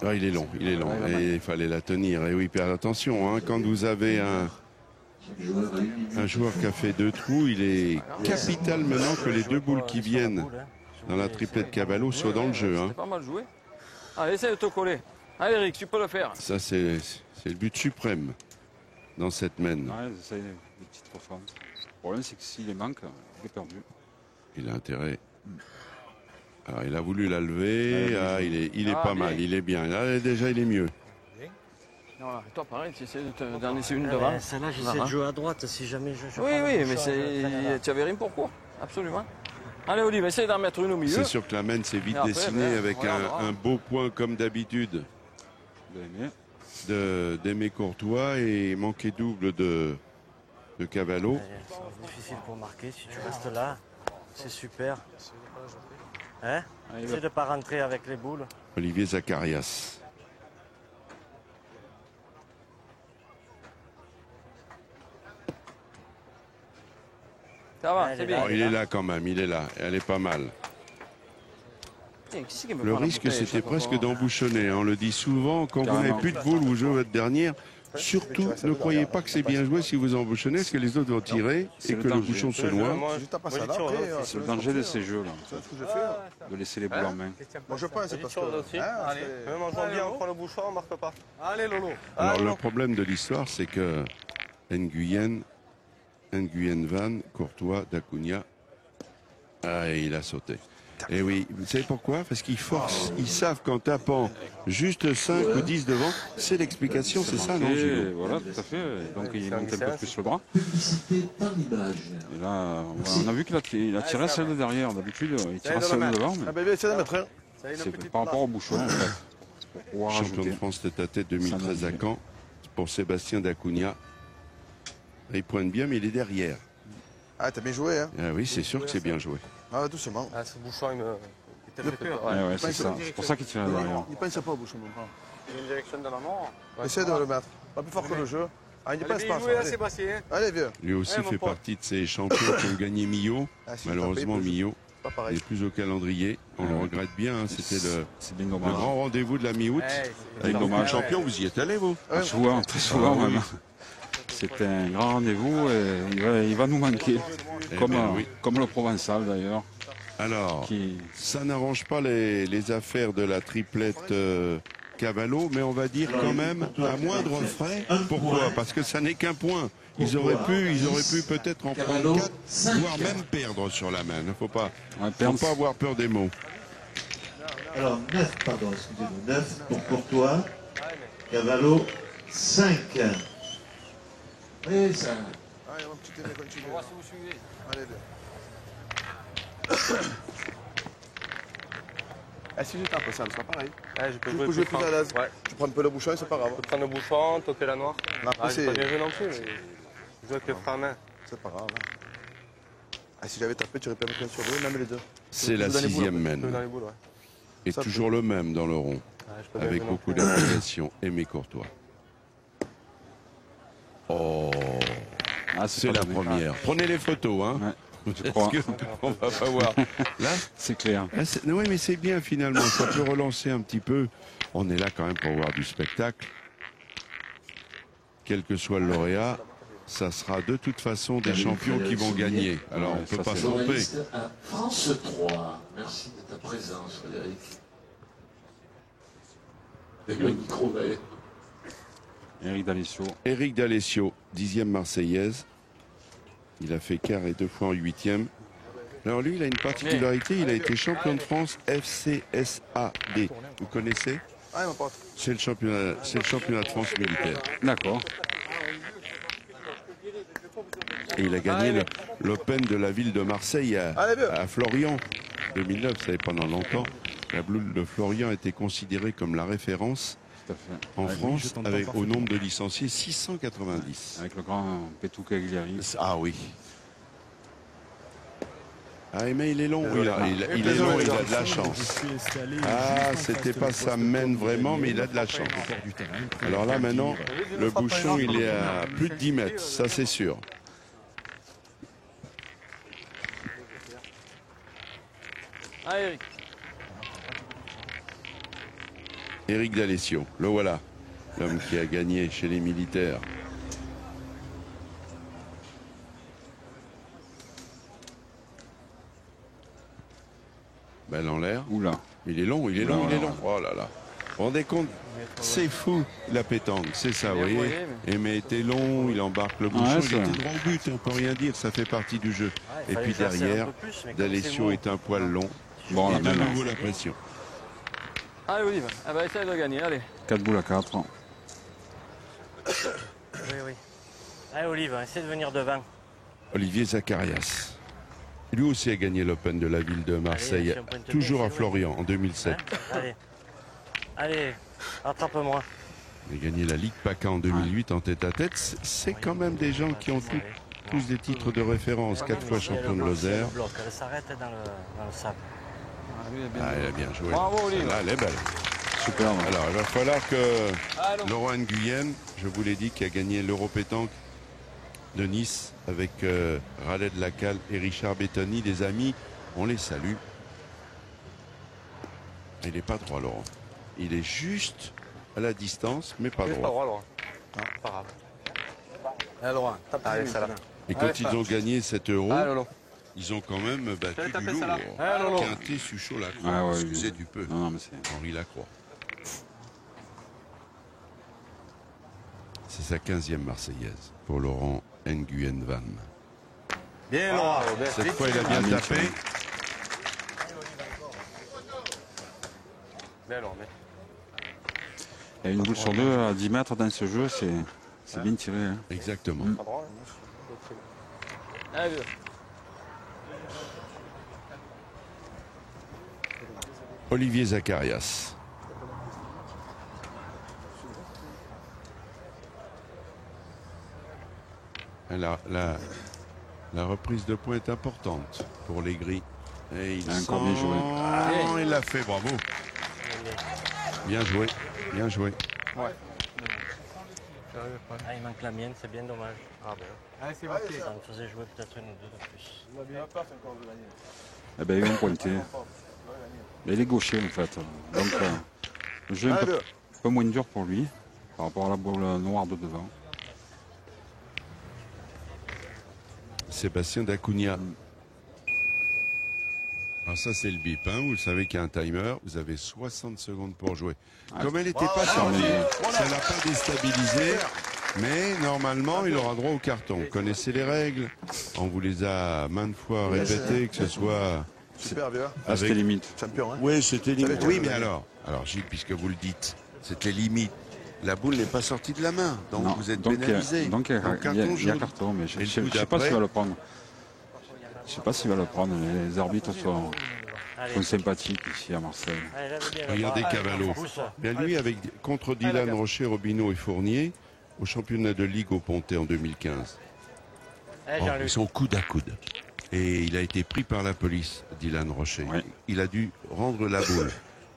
Ah, il est long. Et il fallait la tenir. Et oui, faire attention, hein, quand vous avez un joueur qui a fait 2 trous, il est capital maintenant que les 2 boules qui viennent dans la triplette Cavallo soient dans le jeu. Hein. C'est pas mal joué. Allez, essaye de te coller. Allez, Eric, tu peux le faire. Ça, c'est le but suprême dans cette mène. Ouais, c'est des petites refentes. Le problème, c'est que s'il les manque, il est perdu. Il a intérêt. Alors, il a voulu la lever. Il est pas mal. Il est bien. Là, déjà, il est mieux. Voilà. Toi, pareil, tu essaies d'en laisser une devant. Celle-là, j'essaie de jouer à droite si jamais je Oui, mais tu avais rien pour quoi? Absolument. Allez, Olive, essaye d'en mettre une au milieu. C'est sûr que la mène, c'est vite dessinée avec un beau point comme d'habitude d'Aimé Courtois et manqué double de Cavallo. C'est difficile pour marquer si tu restes là. C'est super. Hein? Essaye de ne pas rentrer avec les boules. Olivier Zacarias. Ça va, c'est bien. Oh, il est là quand même, il est là. Elle est pas mal. Le risque, c'était presque d'embouchonner. On le dit souvent, quand vous n'avez plus de boules, vous jouez votre dernière. Surtout, ne croyez pas que c'est bien joué si vous embouchonnez, parce que les autres vont tirer et que le bouchon se noie. C'est le danger de ces jeux-là. De laisser les boules en main. Moi, je pense, c'est parce que... Allez, même en jouant bien, on prend le bouchon, on ne marque pas. Allez, Lolo. Alors, le problème de l'histoire, c'est que Nguyen Van, Courtois, d'Acuna, il a sauté. Et oui, vous savez pourquoi? Parce qu'ils forcent, ils savent qu'en tapant juste 5 ou 10 devant, c'est l'explication, c'est ça, non, Gilles? Voilà, tout à fait. Donc il monte un peu plus le bras. Et là, on a vu qu'il a tiré celle de derrière. D'habitude, il tire celle de devant. C'est par rapport au bouchon, en fait. Champion de France tête à tête 2013 à Caen, pour Sébastien d'Acuna. Il pointe bien, mais il est derrière. Ah, t'as bien joué, hein? Ah oui, c'est sûr que c'est bien joué. Ah, doucement. Ah, ce bouchon, il fait peur. Ouais, c'est ça. C'est pour ça qu'il tire derrière. Il pense pas au bouchon. Il y a une direction de la mort. Essaye de le mettre. Pas plus fort que le jeu. Ah, il n'y pense pas. Sébastien. Allez, vieux. Lui aussi fait partie de ces champions qui ont gagné Millau. Malheureusement, Millau n'est plus au calendrier. On le regrette bien. Hein. C'était le grand rendez-vous de la mi-août. Avec beaucoup de champions, vous y êtes allé, vous? Très souvent même. C'est un grand rendez-vous et il va nous manquer. Comme le Provençal d'ailleurs. Alors, ça n'arrange pas les affaires de la triplette Cavallo, mais on va dire quand même à moindre frais. Pourquoi? Parce que ça n'est qu'un point. Ils auraient pu peut-être en prendre 4, voire même perdre sur la main. Il ne faut pas avoir peur des mots. Alors 9, pardon, excusez-moi, 9 pour Courtois. Cavallo, 5. Oui, ça. Allez, mon petit Aimé, continue. On va voir si vous suivez. Allez, si je tape, ça sera pareil. Ouais, je peux jouer plus à l'aise. Ouais. Tu prends un peu le bouchon et c'est pas grave. Je peux prendre le bouchon, toquer la noire. Après, j'ai pas bien joué non plus, mais je joue avec les freins à main. C'est pas grave. Ah, si j'avais tapé, tu aurais pu mettre un sur deux, même les deux. C'est la 6e mène. Et toujours le même dans le rond. Avec beaucoup d'implication. Aimé Courtois. Oh, c'est la première. Prenez les photos, hein. Ouais. Je crois. On va pas voir. Là, c'est clair. Oui, mais c'est bien finalement. Ça peut relancer un petit peu. On est là quand même pour voir du spectacle. Quel que soit le lauréat, ça sera de toute façon des champions qui vont gagner. Alors on ne peut pas se tromper. France 3. Merci de ta présence, Frédéric. Et le micro d'ailleurs. Éric D'Alessio, 10e Marseillaise. Il a fait quart et 2 fois en 8e. Alors lui, il a une particularité, il a été champion de France FCSAD. Vous connaissez? Ah, mon pote. C'est le championnat de France militaire. D'accord. Et il a gagné l'Open de la ville de Marseille à Florian. 2009, ça fait pendant longtemps. La boule de Florian a été considérée comme la référence en France, au nombre de licenciés, 690. Avec le grand Petou Cagliari. Ah oui. Ah, mais il est long, il a de la chance. Ah, c'était pas sa main vraiment, mais il a de la chance. Alors là, maintenant, le bouchon, il est à plus de 10 mètres, ça c'est sûr. Ah, Eric. Éric D'Alessio, le voilà, l'homme qui a gagné chez les militaires. Balle en l'air. Oula. Il est long, il est long. Oh là là. Vous vous rendez compte? C'est fou, la pétanque, c'est ça, vous voyez. Aimé était long, il embarque le bouchon, il était droit au but, on peut rien dire, ça fait partie du jeu. Et puis derrière, D'Alessio est un poil long. Bon, et de nouveau la pression. Allez, Olive, elle va essayer de gagner, allez. 4 boules à 4. Oui. Allez, Olive, essaie de venir devant. Olivier Zacharias. Lui aussi a gagné l'Open de la ville de Marseille, toujours à Florian, en 2007. Allez, attrape-moi. Il a gagné la Ligue PACA en 2008 en tête-à-tête. C'est quand même des gens qui ont tous des titres de référence. 4 fois champion de Lozère. Elle s'arrête dans le sable. Ah, elle a bien joué. Bravo, Olive. Là, elle est belle. Super. Alors, il va falloir que Laurent Nguyen, je vous l'ai dit, qui a gagné l'Europétanque de Nice avec Raled Lacal et Richard Bettoni, des amis, on les salue. Il n'est pas droit, Laurent. Il est juste à la distance, mais pas droit. Pas droit, Laurent. Non, pas grave. Allez, Laurent, tape. Allez, ça là. Et quand ils ont gagné 7 €, ils ont quand même battu du lourd. Quintet, Suchot, Lacroix. Excusez du peu. Henri Lacroix. C'est sa 15e Marseillaise pour Laurent Nguyen Van. Bien, Laurent. Cette fois, il a bien tapé. Bien, Laurent. Il y a une boule sur deux à 10 mètres dans ce jeu, c'est bien tiré. Hein. Exactement. Allez, Olivier Zacharias. La reprise de points est importante pour les gris. Et il l'a fait, bravo. Bien joué, bien joué. Ouais. Il manque la mienne, c'est bien dommage. Allez, c'est parti. Ça me faisait jouer peut-être une ou deux de plus. Eh ben, ils vont pointer. Il est gaucher en fait. Donc le jeu est un peu moins dur pour lui par rapport à la boule noire de devant. Sébastien Dacunha. Alors ça c'est le bip, hein. Vous savez qu'il y a un timer, vous avez 60 secondes pour jouer. Comme elle n'était pas sortie, ça n'a pas déstabilisé, mais normalement il aura droit au carton. Vous connaissez les règles, on vous les a maintes fois répétées, que ce soit... Super, bien. Avec... C'était limite. Champion, hein. Oui, c'était limite. Oui, mais alors Gilles, puisque vous le dites, c'était limite. La boule n'est pas sortie de la main, donc Non, vous êtes pénalisé. Donc il y a carton, mais je ne sais pas s'il va le prendre. Je ne sais pas s'il va le prendre. Les arbitres sont sympathiques ici à Marseille. Regardez Cavallo. Bien lui, contre Dylan Rocher, Robineau et Fournier, au championnat de Ligue au Pontet en 2015. Ils sont coude à coude. Et il a été pris par la police, Dylan Rocher. Oui. Il a dû rendre la boule.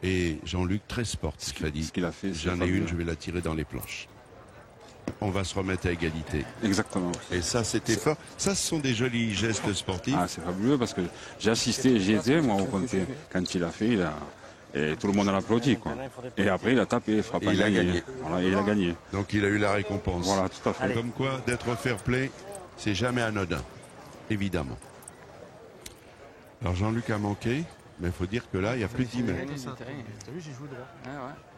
Et Jean-Luc, très sportif, a dit, ce qu'il a fait, j'en ai une, je vais la tirer dans les planches. On va se remettre à égalité. Exactement. Et ça, c'était fort. Ça, ce sont des jolis gestes sportifs. Ah, c'est fabuleux parce que j'ai assisté, j'y étais, moi, au Pontet. Quand il a fait, et tout le monde a applaudi, quoi. Et après, il a tapé, frappé. Et il a gagné. Voilà, et il a gagné. Donc, il a eu la récompense. Voilà, tout à fait. Comme quoi, d'être fair play, c'est jamais anodin. Évidemment. Alors, Jean-Luc a manqué. Mais il faut dire que là, il n'y a plus de 10 mètres. T'as vu, j'ai joué droit.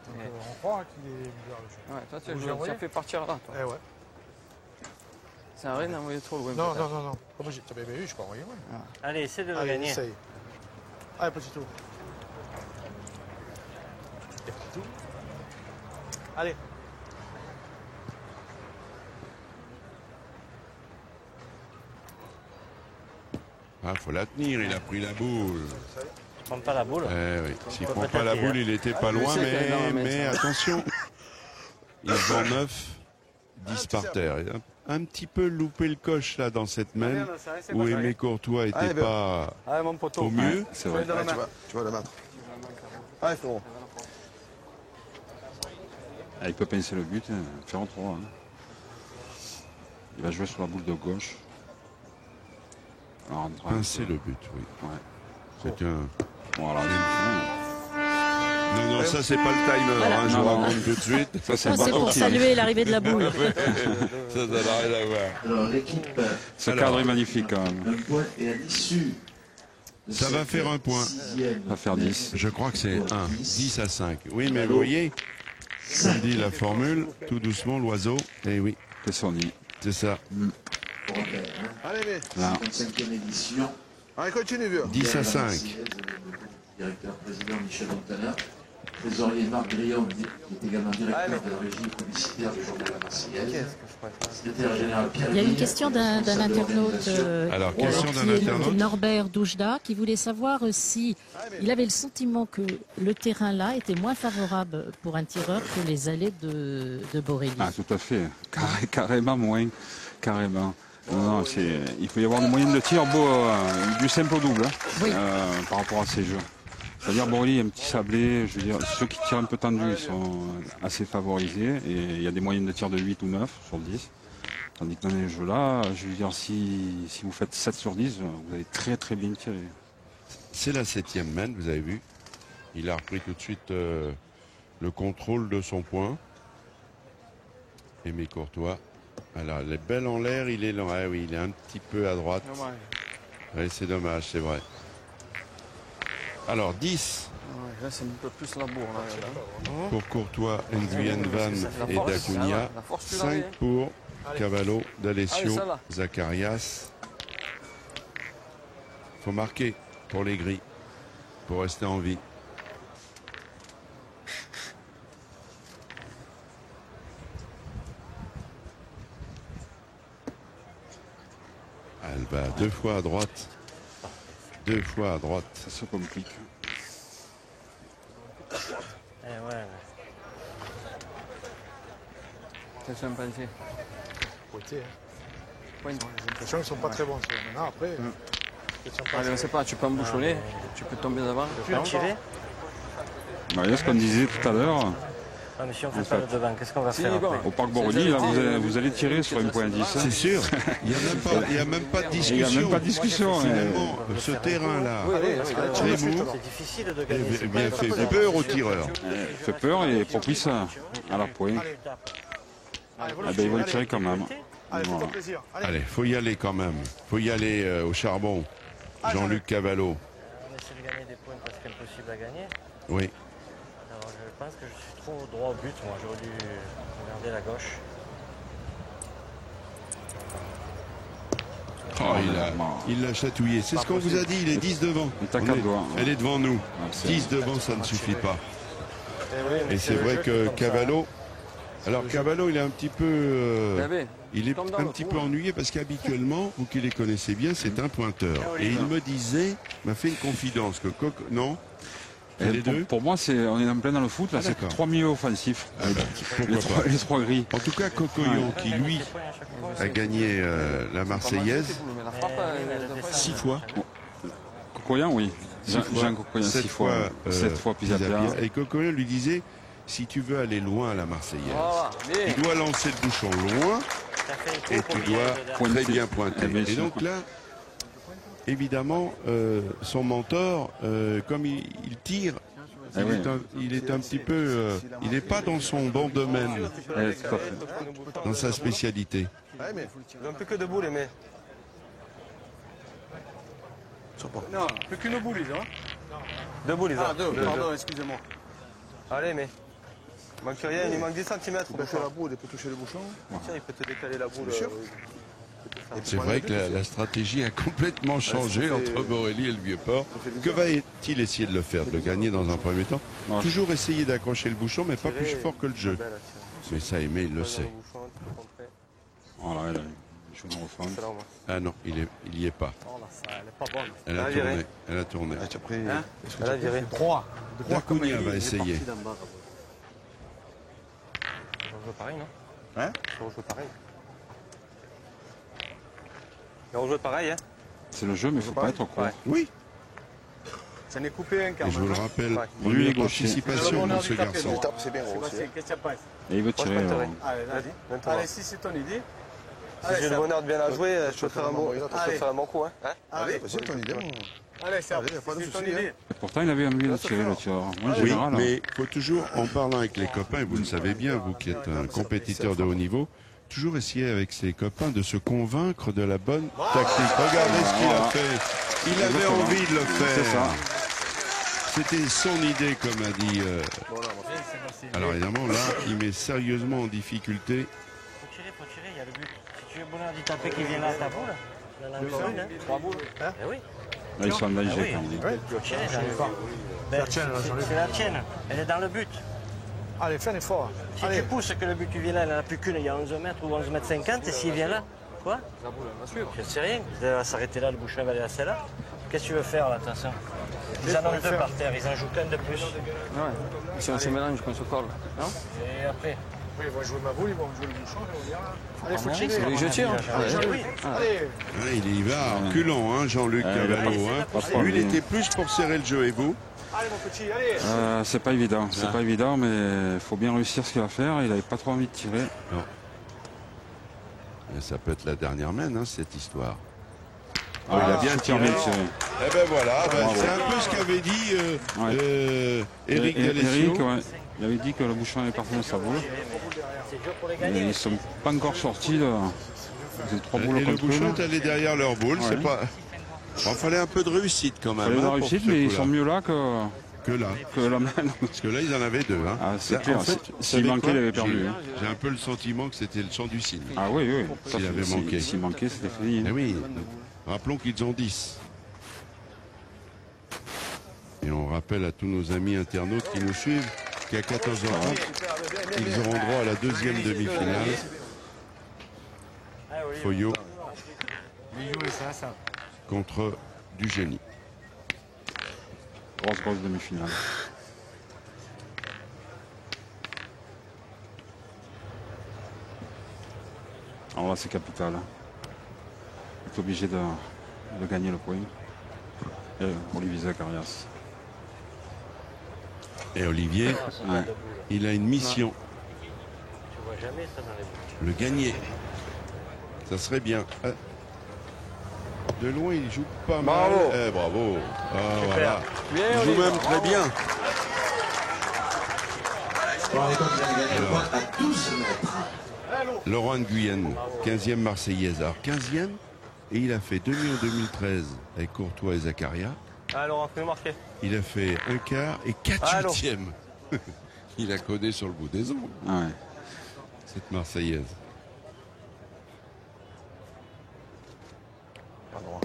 On croit qu'il est bizarre le jeu. Ouais, toi, tu as joué, ça fait partir là. Eh ouais. C'est un rien d'envoyer trop loin. Non. Comment j'ai t'avais vu, je peux envoyer loin. Allez, essaie de le gagner. Essaye. Allez, petit tout. Et petit tout. Allez. Ah, faut la tenir, il a pris la boule. Il prend pas la boule. Eh oui, s'il prend pas la boule, il était pas loin, mais attention. Ils vont 9, 10 par terre. Il a un petit peu loupé le coche là dans cette main où Aimé Courtois était pas au mieux. C'est vrai. Tu vas le mettre. Allez, frérot. Il peut pincer le but, faire en 3. Il va jouer sur la boule de gauche. Pincer le but, oui. Ouais. C'est un... Voilà. Non, ça c'est pas le timer, voilà. Je vous raconte tout de suite. Ça, c'est pour saluer l'arrivée de la boule. Ça n'a rien à voir. Alors l'équipe. Ce cadre est magnifique quand même. Un point et à l'issue. Ça va faire un point. Ça va faire 10. Je crois que c'est 1. 10 à 5. Oui, mais vous voyez, comme dit la formule, tout doucement l'oiseau. Eh oui. C'est son nid. C'est ça. Allez, mais. 55e édition. Allez, continue, vieux. 10 à 5. Directeur président Michel Montana. Trésorier Marc Grillon, qui est également directeur de la régie publicitaire du journal La Marseillaise. Secrétaire général Pierre. Il y a une question d'un internaute, Alors, question d'un internaute. Norbert Doujda, qui voulait savoir si il avait le sentiment que le terrain là était moins favorable pour un tireur que les allées de Borelli. Ah, tout à fait. Carrément moins. Carrément. Non, il peut y avoir une moyenne de tir du simple au double par rapport à ces jeux. C'est-à-dire Borelli, un petit sablé, je veux dire, ceux qui tirent un peu tendu, ils sont assez favorisés. Et il y a des moyennes de tir de 8 ou 9 sur 10. Tandis que dans les jeux-là, je veux dire, si vous faites 7 sur 10, vous allez très très bien tirer. C'est la 7e main, vous avez vu. Il a repris tout de suite le contrôle de son point. Aimé Courtois. Alors, les belles en l'air, il est lent. Ah oui, il est un petit peu à droite. Oui, c'est dommage, c'est vrai. Alors, 10. Là, c'est un peu plus la bourre. Pour Courtois, Nguyen Van et Dacunha. 5 pour Cavallo, D'Alessio, Zacharias. Il faut marquer pour les gris, pour rester en vie. Elle va 2 fois à droite. 2 fois à droite. Ça se complique. Qu'est-ce que tu pensé? Poitiers. J'ai l'impression qu'ils ne sont pas très bons. Maintenant, après. Allez, on sait pas, tu peux embouchonner, tu peux tomber d'avant. Tu peux tirer. Voyez ce qu'on disait tout à l'heure. Ah, mais si on fait pas le devant, qu'est-ce qu'on va faire après? Au parc Borelli, là, vous allez tirer sur une pointe 10. C'est sûr. Il n'y a même pas de discussion. Il n'y a même pas de discussion. Finalement, ce terrain-là, très mou, c'est difficile de gagner. bien fait peur aux tireurs. Fait peur et propice à la pointe. Ah ben, ils vont le tirer quand même. Allez, fais-toi plaisir. Allez, faut y aller quand même. Faut y aller au charbon. Jean-Luc Cavallo. On essaie de gagner des points parce que c'est impossible à gagner. Oui. Alors je pense que je suis trop droit au but, moi. J'aurais dû regarder la gauche. Oh, il l'a chatouillé. C'est ce qu'on vous a dit, il est 10 devant. Elle est devant nous. 10 devant, ça ne suffit pas. Et c'est vrai que Cavallo... Alors Cavallo, il est un petit peu... il est un petit peu ennuyé parce qu'habituellement, vous qui les connaissez bien, c'est un pointeur. Et il me disait, m'a fait une confidence que non. Les deux. Pour moi, on est en plein dans le foot, là, c'est 3 milieux offensifs. Les 3 gris. En tout cas, Cocoyon, qui lui a gagné la Marseillaise 6 fois. Cocoyon, oui. Jean Cocoyon, 6 fois. 7 fois Pisapia. Et Cocoyon lui disait, si tu veux aller loin à la Marseillaise, tu dois lancer le bouchon loin et tu dois très bien pointer. Et donc là, évidemment, son mentor, comme il tire, il est un petit peu... il n'est pas dans son bon domaine, dans sa spécialité. Ils n'ont plus que 2 boules, les mecs. Non, plus qu'une boule, ils ont. 2 boules, ils ont. Ah, 2, pardon, excusez-moi. Allez, mais... Il manque rien, il manque 10 cm. Il peut toucher la boule, il peut toucher le bouchon. Tiens, il peut te décaler la boule. C'est vrai que la stratégie a complètement changé entre Borély et le Vieux-Port. Que va-t-il essayer de le faire, de le gagner dans un premier temps? Toujours essayer d'accrocher le bouchon, mais pas plus fort que le jeu. Mais ça, Aimé, il le sait. Voilà, il joue dans le fond. Ah non, il n'y est pas. Elle a tourné. Elle a tourné. Elle a viré. 3. Dacunia va essayer. On joue pareil, non? Hein? On joue pareil. On joue pareil, hein? C'est le jeu, mais il ne faut pas être court. Oui. Ça n'est coupé un quart. Et je vous le rappelle, lui, la participation de ce garçon. C'est bien gros. Et il veut tirer. Allez, si c'est ton idée. Si j'ai le bonheur de bien la jouer, je peux faire un bon coup, hein? Allez, c'est ton idée. Allez, c'est ton idée. Pourtant, il avait envie de tirer le tireur. Oui, mais il faut toujours, en parlant avec les copains, et vous le savez bien, vous qui êtes un compétiteur de haut niveau, toujours essayer avec ses copains de se convaincre de la bonne tactique. Regardez ce qu'il a fait. Il avait envie de le faire. C'était son idée, comme a dit... Alors évidemment, là, il met sérieusement en difficulté. Faut tirer, il y a le but. Si tu veux bonheur d'y taper qui vient là à ta boule, il y en a encore une, hein? 3 boules. Eh oui. Là, ils sont en danger quand même. Faut tirer, c'est la tienne, elle est dans le but. Allez, fais un effort. Si tu pousses que le but tu viens là, il n'y en a plus qu'une, il y a 11 mètres ou 11 mètres 50, et s'il vient là, quoi? Je ne sais rien, il va s'arrêter là, le bouchon va aller à celle-là. Qu'est-ce que tu veux faire là, attention? Ils en ont 2 par terre, ils en jouent qu'un de plus. Ouais, si on se mélange, qu'on se colle, non? Et après? Oui, ils vont jouer ma boule, ils vont jouer le bouchon, ils vont dire... Allez, faut tirer. Je tire. Allez. Il y va reculant, hein, Jean-Luc Cavallo. Lui, il était plus pour serrer le jeu, et vous? Allez, mon petit, allez. C'est pas évident, mais il faut bien réussir ce qu'il va faire. Il n'avait pas trop envie de tirer. Non. Et ça peut être la dernière main, hein, cette histoire. Il a bien tiré. Eh ben voilà, c'est un peu ce qu'avait dit Eric D'Alessio. Il avait dit que le bouchon avait parti dans sa boule. Et ils ne sont pas encore sortis. Et le bouchon est allé derrière leur boule. C'est pas... Il fallait un peu de réussite quand même. Il fallait de réussite, mais ils sont mieux là que là. Parce que là, ils en avaient 2. Hein. Ah, c'est clair. En fait, s'il manquait, il avait perdu. J'ai un peu le sentiment que c'était le chant du cygne. Ah oui. S'il avait manqué. S'il manquait, c'était fini. Eh oui. Rappelons qu'ils ont 10. Et on rappelle à tous nos amis internautes qui nous suivent qu'à 14h30, ils auront droit à la 2e demi-finale. Foyot contre du génie. Grosse demi-finale. Alors là, c'est capital. Il est obligé de gagner le point. Et Olivier Zacharias. Et Olivier, il a une mission. Tu vois jamais ça dans les buts. Le gagner. Ça serait bien. De loin, il joue pas mal. Bravo. Voilà. Il joue même très bien. Pour les comptes, il a gagné le point à 12 mètres. Laurent Nguyen, 15e Marseillaise. Alors 15e, et il a fait demi en 2013 avec Courtois et Zakaria. Ah, Laurent, fais marquer. Il a fait un quart et 4/8e. Il a codé sur le bout des ongles. Ah ouais. Cette Marseillaise. Pas droit.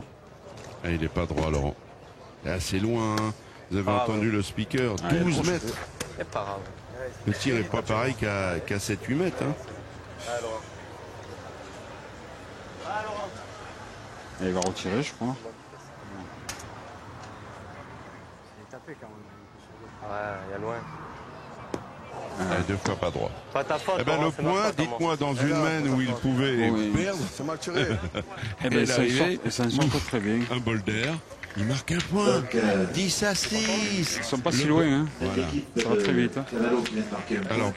Ah, il n'est pas droit, Laurent. Il est assez loin. Hein. Vous avez entendu le speaker, 12 mètres. C'est pas grave. Le tir n'est pas pareil qu'à 7-8 mètres. Hein. Alors. Et il va retirer, je crois. Ouais, il y a loin. Deux fois pas droit. Pas ta faute. Eh ben, le point, dites-moi, dans une main où il pouvait perdre, C'est mal tiré. Eh ben, ça s'en sort très bien. Un bol d'air, il marque un point. 10-6. Ils sont pas si loin, hein. Voilà. Ça va très vite. Hein. Alors,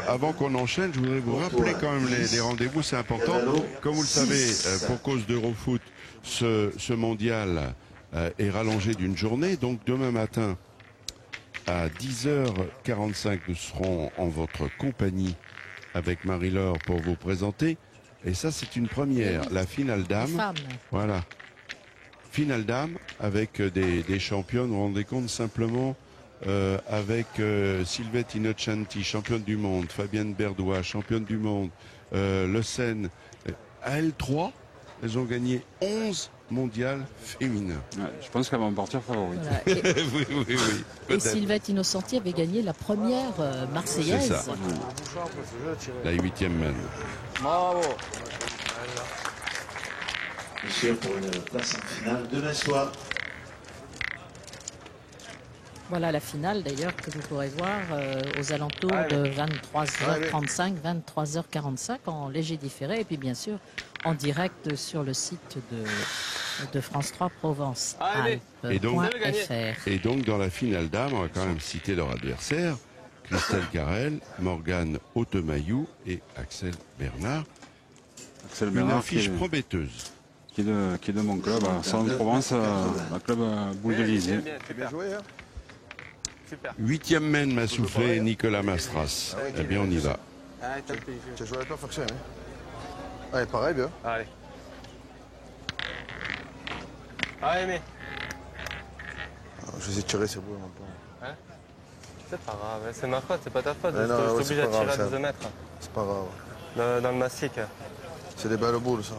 avant qu'on enchaîne, je voudrais vous rappeler quand même les rendez-vous, c'est important. Comme vous le savez, pour cause d'Eurofoot, ce mondial est rallongé d'une journée. Donc, demain matin, à 10h45, nous serons en votre compagnie avec Marie-Laure pour vous présenter. Et ça, c'est une première, la finale dame. Voilà. Finale dame avec des championnes, vous vous rendez compte simplement, avec Sylvette Innocenti, championne du monde, Fabienne Berdois, championne du monde, Le Seine, à L3, elles ont gagné 11 mondiales féminines. Ouais, je pense qu'elles vont partir favorites. Voilà. Oui. Et Sylvette Innocenti avait gagné la première Marseillaise. C'est ça. La 8e mène. Bravo. Monsieur, pour une place en finale demain soir. Voilà la finale d'ailleurs que vous pourrez voir aux alentours de 23h35, 23h45 en léger différé et puis bien sûr en direct sur le site de France 3 Provence. Et donc dans la finale dame, on va quand même citer leur adversaire, Christelle Carrel, Morgane Autemayou et Axel Bernard. Une affiche prometteuse. Qui est de mon club, à Salon-de-Provence, le club Boule de Lisier. Bien joué, hein. 8e mène m'a soufflé Nicolas Mastras. Eh bien, on y va. Tu as joué à la perfection, hein. Allez, pareil, bien. Allez. Allez, mais. Je les ai tirés, c'est beau, mon plan. Hein? C'est pas grave, c'est ma faute, c'est pas ta faute. Je suis obligé de tirer à 12 mètres. C'est pas grave. Dans le mastic. C'est des belles boules, ça.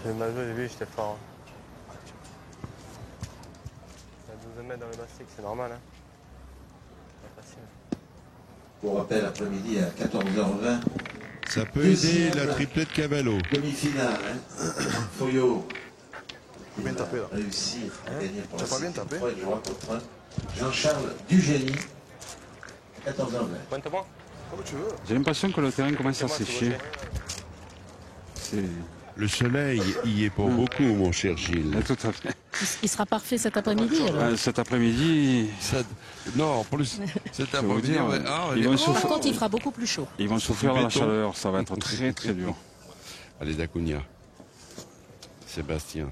J'ai mal joué, j'ai vu, j'étais fort. À 12 mètres dans le mastic, c'est normal. Hein. C'est facile. Pour rappel, après-midi à 14h20. Ça peut aider la triplette Cavallo. Demi-finale, hein. Foyo. Bien tapé, là. Réussir à gagner pour la pas bien tapé. Jean-Charles Dugény. 14h20. Pointe point. Comme tu veux. J'ai l'impression que le terrain commence à sécher. Le soleil y est pour beaucoup, mon cher Gilles. Tout à fait. Il sera parfait cet après-midi alors. Cet après-midi. Non, en plus, cet après-midi. Par contre, il fera beaucoup plus chaud. Ils vont souffrir de la chaleur, ça va être très très dur. Allez, Dacunia. Sébastien.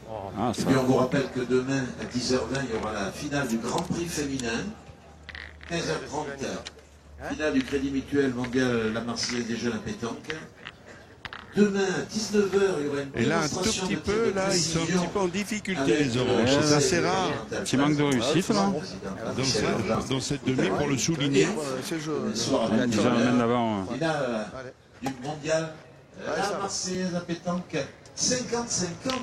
Et puis on vous rappelle que demain à 10h20, il y aura la finale du Grand Prix féminin. 15h30, finale du Crédit Mutuel Mondial La Marseillaise des Jeux à pétanque. Demain à 19h, il y aura une et là, un tout petit peu, là, ils sont un petit peu en difficulté, les Oranges. C'est assez rare. Petit manque de réussite, là. Dans cette demi, pour le souligner. Ils amènent l'avant. Finale du Mondial La Marseillaise à pétanque. 55 ans.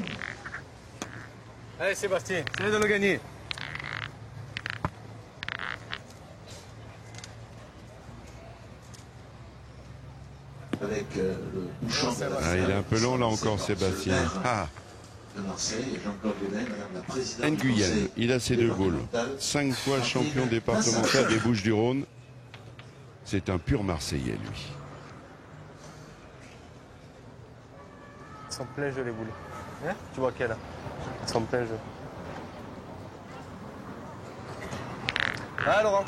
Allez, Sébastien, c'est de le gagner. Avec le bouchon de la il est un peu long là encore, Sébastien. De Marseille, Jean-Claude Guénin, Madame la Présidente. Nguyen, il a ses 2 boules. 5 fois champion départemental des Bouches-du-Rhône. C'est un pur Marseillais, lui. Ils sont plein jeu, les boules. Hein? Tu vois quelle? Ils sont plein jeu. Ah, Laurent.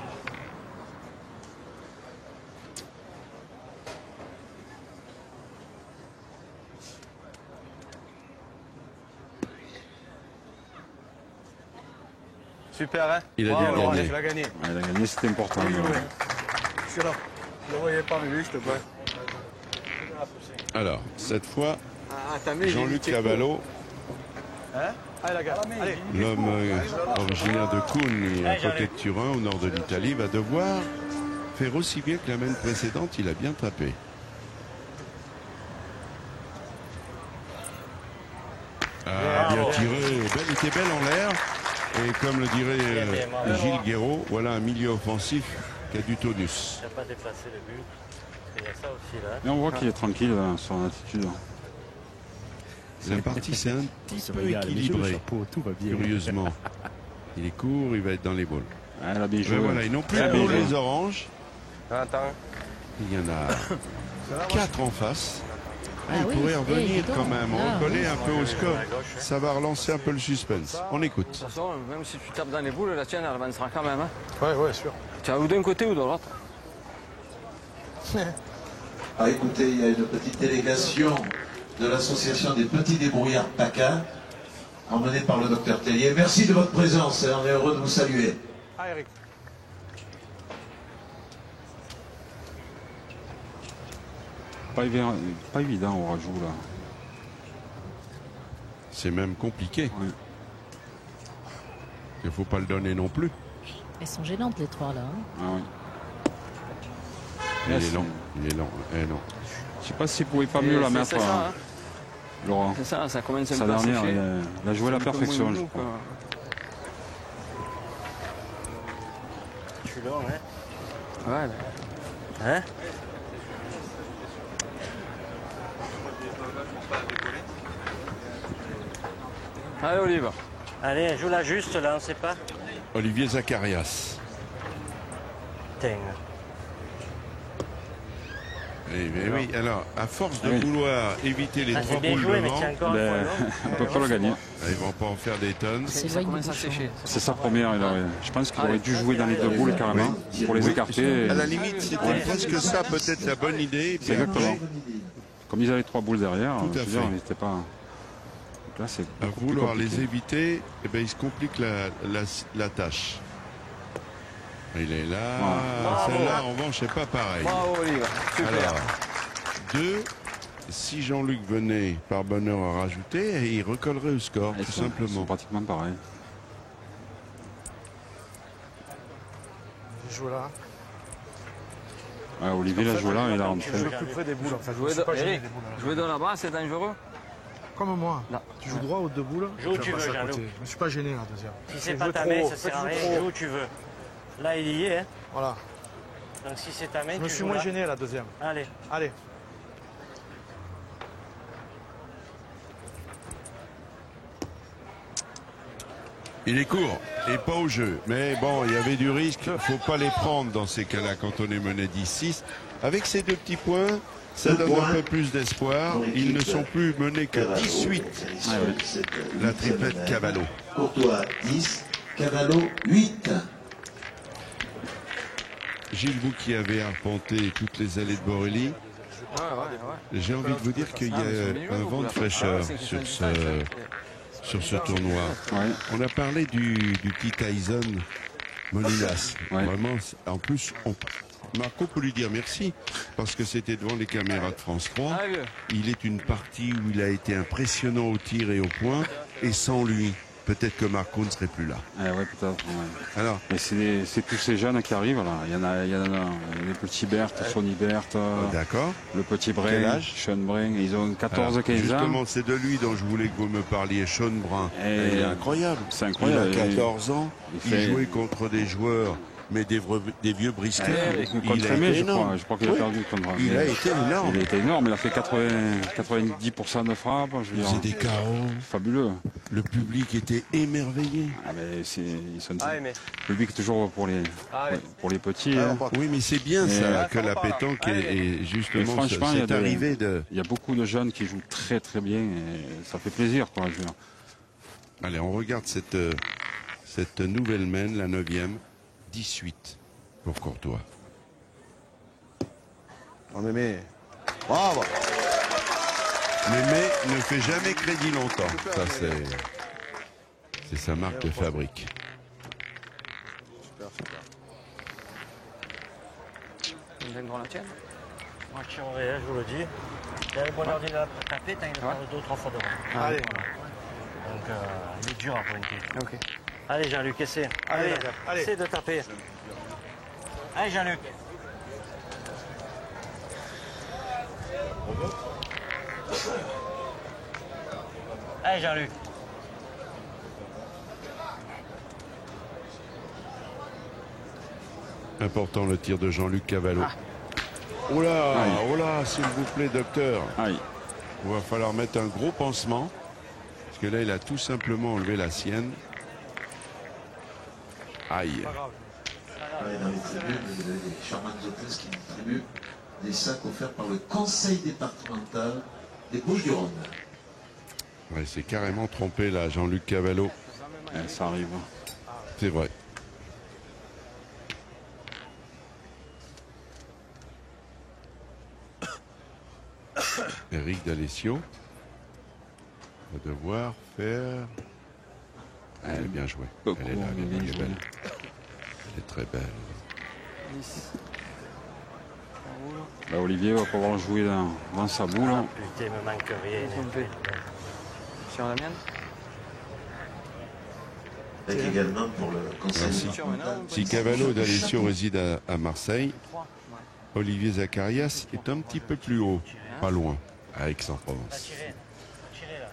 Super, hein? Il a bien gagné. Tu l'as gagné. Il a gagné, c'était important. Excellent. Je ne voyais pas, mais lui, s'il te plaît. Alors, cette fois, Jean-Luc Cavallo, l'homme originaire de Cuneo, à côté de Turin, au nord de l'Italie, va devoir faire aussi bien que la main précédente. Il a bien tapé. Ah, bien tiré. Il était belle en l'air. Et comme le dirait Gilles Guéraud, voilà un milieu offensif qui a du tonus. Il n'a pas déplacé le but. Il y a ça aussi là. Et on voit qu'il est tranquille dans son attitude. La partie c'est un petit peu équilibré, curieusement. Il est court, il va être dans les boules. Elle a bien joué. Voilà, ils n'ont plus de boules, les oranges. Il y en a 4 en face. Ah, il pourrait revenir quand même, recoller un peu au score. Ça va relancer un peu le suspense. On écoute. De toute façon, même si tu tapes dans les boules, la tienne, elle avancera quand même. Hein. Ouais, sûr. Tu as ou d'un côté ou de l'autre. Ah, écoutez, il y a une petite délégation de l'association des petits débrouillards PACA, emmenée par le docteur Tellier. Merci de votre présence, on est heureux de vous saluer. Ah, Eric. Pas évident au rajout là. C'est même compliqué. Ouais. Il ne faut pas le donner non plus. Elles sont gênantes les 3 là. Hein. Ah oui. Il est lent. Il est lent. Eh non. Je sais pas s'il pouvait pas mieux la mettre. C'est ça, hein. Laurent. C'est ça, ça commence un sa peu à dernière, sécher. il a joué à la perfection, je crois. Je suis long, hein. Ouais. Hein? Allez, Olive. Allez, joue la juste, là, on sait pas. Olivier Zacharias. Ting. Oui, alors, à force de vouloir éviter les 3 boules joué, devant, on ne peut pas le gagner. Ils vont pas en faire des tonnes. Ça commence à sécher. C'est sa première. Je pense qu'il aurait dû jouer dans les 2 boules carrément, pour les écarter. À la limite, c'était presque ça, peut-être la bonne idée. C'est exactement. Comme ils avaient 3 boules derrière, tout à fait. on n'était pas... Là, c'est à vouloir les éviter, eh ben, il se complique la tâche. Il est là. Celle-là, en revanche, c'est pas pareil. Bravo, Olive. Super. Alors, 2, si Jean-Luc venait par bonheur à rajouter, il recollerait au score, tout simplement. Ils sont pratiquement pareil. Je joue là. Ouais, Olivier l'a joué là et il a rentré. Je joue plus près des boules. Enfin, Jouer de là-bas, c'est dangereux. Comme moi. Là. Tu joues droit ou 2 boules. Joue où tu veux, Jean-Luc. Je ne suis pas gêné la deuxième. Si c'est pas ta main, ça sert à rien. Joue où tu veux. Là, il y est. Hein. Voilà. Donc si c'est ta main, je me suis moins gêné la deuxième. Allez. Allez. Il est court et pas au jeu. Mais bon, il y avait du risque. Il ne faut pas les prendre dans ces cas-là quand on est mené 10-6. Avec ces 2 petits points, ça donne un peu plus d'espoir. Ils ne sont plus menés que 18. La triplette Cavallo. Courtois 10, Cavallo 8. Gilles, vous qui avez arpenté toutes les allées de Borelli, j'ai envie de vous dire qu'il y a un vent de fraîcheur sur ce tournoi. On a parlé du petit Tyson Molinas. Vraiment, en plus, Marco peut lui dire merci, parce que c'était devant les caméras de France 3. Il est une partie où il a été impressionnant au tir et au point, et sans lui, peut-être que Marco ne serait plus là. Oui, peut-être. Ouais. Alors, mais c'est tous ces jeunes qui arrivent là. Il y en a les petits Berthe, Sonny Berthe, le petit Brin, Sean Brin. Ils ont 14-15 ans. Justement, c'est de lui dont je voulais que vous me parliez, Sean Brin. Il est incroyable. C'est incroyable. Il a 14 ans. Il jouait contre des joueurs, mais des vieux briscards. Contre Aimé, je crois qu'il a perdu contre Aimé. Il a été énorme. Il a été énorme. Il a fait 90% de frappes. C'est des carreaux. Fabuleux. Le public était émerveillé. Le public toujours pour les petits. Oui, mais c'est bien ça que la pétanque est justement cette arrivée de... Il y a beaucoup de jeunes qui jouent très très bien et ça fait plaisir, quoi. Allez, on regarde cette nouvelle main, la 9e. 18 pour Courtois. Mémé. Bravo. Mémé ne fait jamais crédit longtemps. Ça, c'est sa marque de fabrique. viendront la tienne. Moi, je tirerai, je vous le dis. Il a le bonheur de la taper, t'as une part de 2 ou 3 fois devant. Allez. Donc, il est dur à pointer. Ok. Allez, Jean-Luc, essaie. Allez. Essaie de taper. Allez, Jean-Luc. Allez, Jean-Luc. Important le tir de Jean-Luc Cavallo. Oh là, s'il vous plaît, docteur. Aïe. Il va falloir mettre un gros pansement. Parce que là, il a tout simplement enlevé la sienne. Aïe. Dans les tribunes, vous avez des charmantes hôtesses qui distribuent des sacs offerts par le conseil départemental des Bouches-du-Rhône. Ouais, c'est carrément trompé là, Jean-Luc Cavallo. Ça arrive. C'est vrai. Eric D'Alessio va devoir faire... Elle est bien jouée. Elle est là, elle est belle. Elle est très belle. Là, Olivier va pouvoir jouer dans sa boule. Ah, putain, il me manque rien. Sur la mienne. Avec également pour le conseil départemental. Si Cavallo D'Alessio réside à Marseille, Olivier Zacharias est un petit peu plus haut, pas loin, à Aix-en-Provence. Tirez là.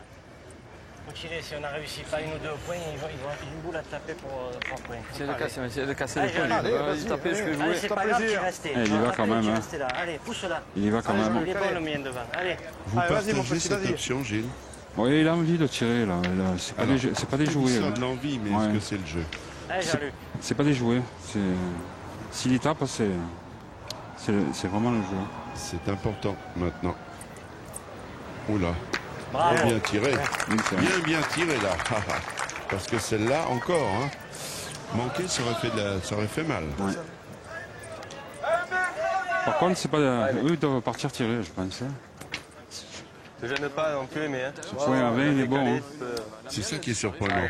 Faut tirer, si on a réussi pas 1 ou 2 points, ils vont une boule à taper pour 3 points. C'est de casser les Allez, points. allez, vas-y, Taper, je peux Allez, jouer. c'est pas grave, tu restes. Il y va quand même. Là. Allez, pousse-la. Il y va quand même. Il est bon le mien devant. Allez. Vous Allez, vas-y, mon partagez petit, cette vas-y. option, Gilles? Oui, il a envie de tirer là. C'est pas, pas des jouets. Ça a de l'envie, mais est-ce que c'est le jeu? Allez, Jean-Luc. C'est pas des jouets. S'il y tape, c'est vraiment le jeu. C'est important maintenant. Oula. Bravo. Bien tiré. Bien tiré là. Parce que celle-là encore, hein, manquer, ça aurait fait mal. Ouais. Par contre, c'est pas eux doivent partir tirer, je pense. Ne gêne pas non plus, mais. Ce point à 20, il est bon. Hein. C'est ça qui est surprenant.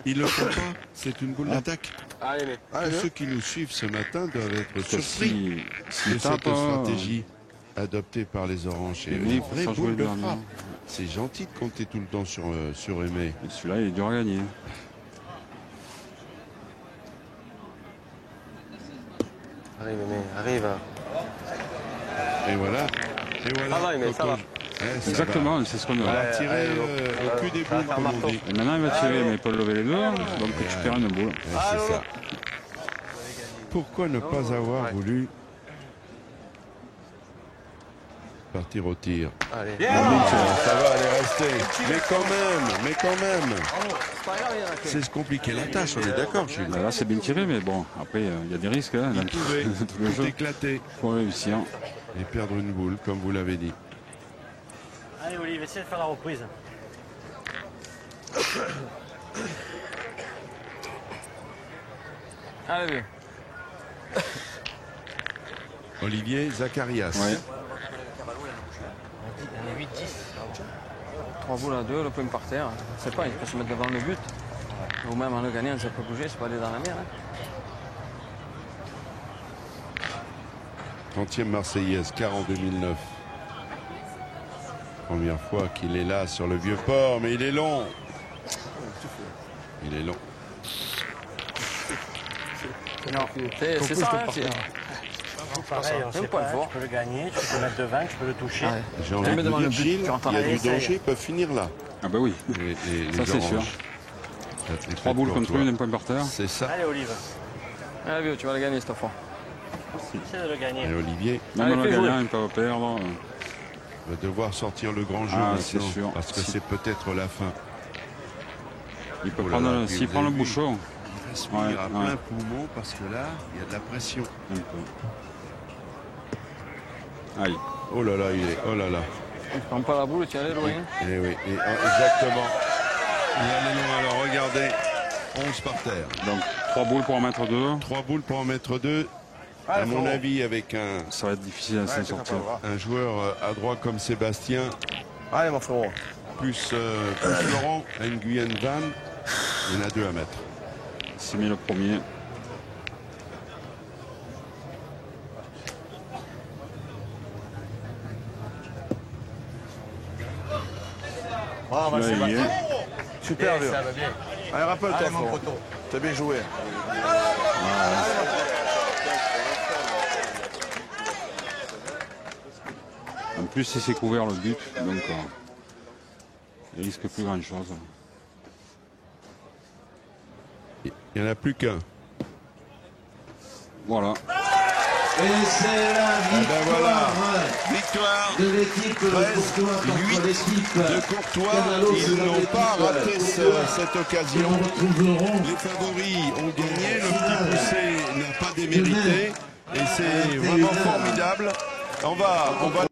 Il le font pas, c'est une boule d'attaque. Allez, mais. Tous ceux qui nous suivent ce matin doivent être surpris S'il de cette tape, stratégie adoptée par les Oranges. Et une vraie boule de frappe. C'est gentil de compter tout le temps sur Aimé. Celui-là, il est dur à gagner. Arrive, mais arrive. Et voilà. Ça va, mais ça va. Exactement, c'est ce qu'on On a. va tirer au cul des boules, comme on dit. Et maintenant, il va tirer, mais il peut lever les deux, donc tu perds une boule. C'est ça. Pourquoi ne pas avoir voulu partir au tir? Allez. Ça va, aller rester. Mais quand même. C'est compliqué la tâche, on est d'accord, Gilles. Là, c'est bien tiré, mais bon, après, il y a des risques. Hein, Il pouvait tout le jeu. éclater Pour réussir. et perdre une boule, comme vous l'avez dit. Allez, Olivier, essaie de faire la reprise. Allez, vieux. Olivier Zacharias. Ouais. On est 8-10. 3 boules à 2, le point par terre. C'est pas, il peut se mettre devant le but. Ou même en le gagnant, ça peut bouger, c'est pas aller dans la mer. Hein. 30e Marseillaise, car en 2009. Première fois qu'il est là sur le vieux port, mais il est long. Il est long. Non, c'est ça, hein, Pareil, on sait pas, tu peux le gagner, tu peux le mettre devant, tu peux le toucher. J'ai envie de vous dire, Gilles, il y a du danger, ils peuvent finir là. Ah bah oui, ça c'est sûr. 3 boules contre une, un point par terre. C'est ça. Allez, Olivier. Allez, vieux, tu vas le gagner cette fois. Essaie de le gagner. Et Olivier Même le gagnant, il peut perdre. va devoir sortir le grand jeu c'est maintenant, sûr. parce que c'est peut-être la fin. Il peut Oh là là, prendre, puis s'il vous prend le avez vu, bouchon. il respire à plein poumon parce que là, il y a de la pression. Un peu. Aïe. Oh là là, oh là là. Tu prends pas la boule, tu allais loin. Eh oui, exactement. Il allait loin, alors regardez, 11 par terre. Donc 3 boules pour en mettre 2. 3 boules pour en mettre 2. À mon avis, avec Ça va être difficile à s'en sortir. un joueur à droit comme Sébastien, Allez, mon frérot. plus Laurent, à une Guyane Van, il y en a 2 à mettre. C'est mis le premier. Bravo, c'est Là, il y est. super bien. Allez, rappelle-toi, mon poteau. T'as bien joué. En plus, il s'est couvert le but, donc il risque plus grand-chose. Il n'y en a plus qu'un. Voilà. Et c'est la victoire de l'équipe Courtois contre l'équipe de Courtois. Ils n'ont pas raté cette occasion. Les favoris ont gagné. Le petit poussé n'a pas démérité. Et c'est vraiment formidable. On va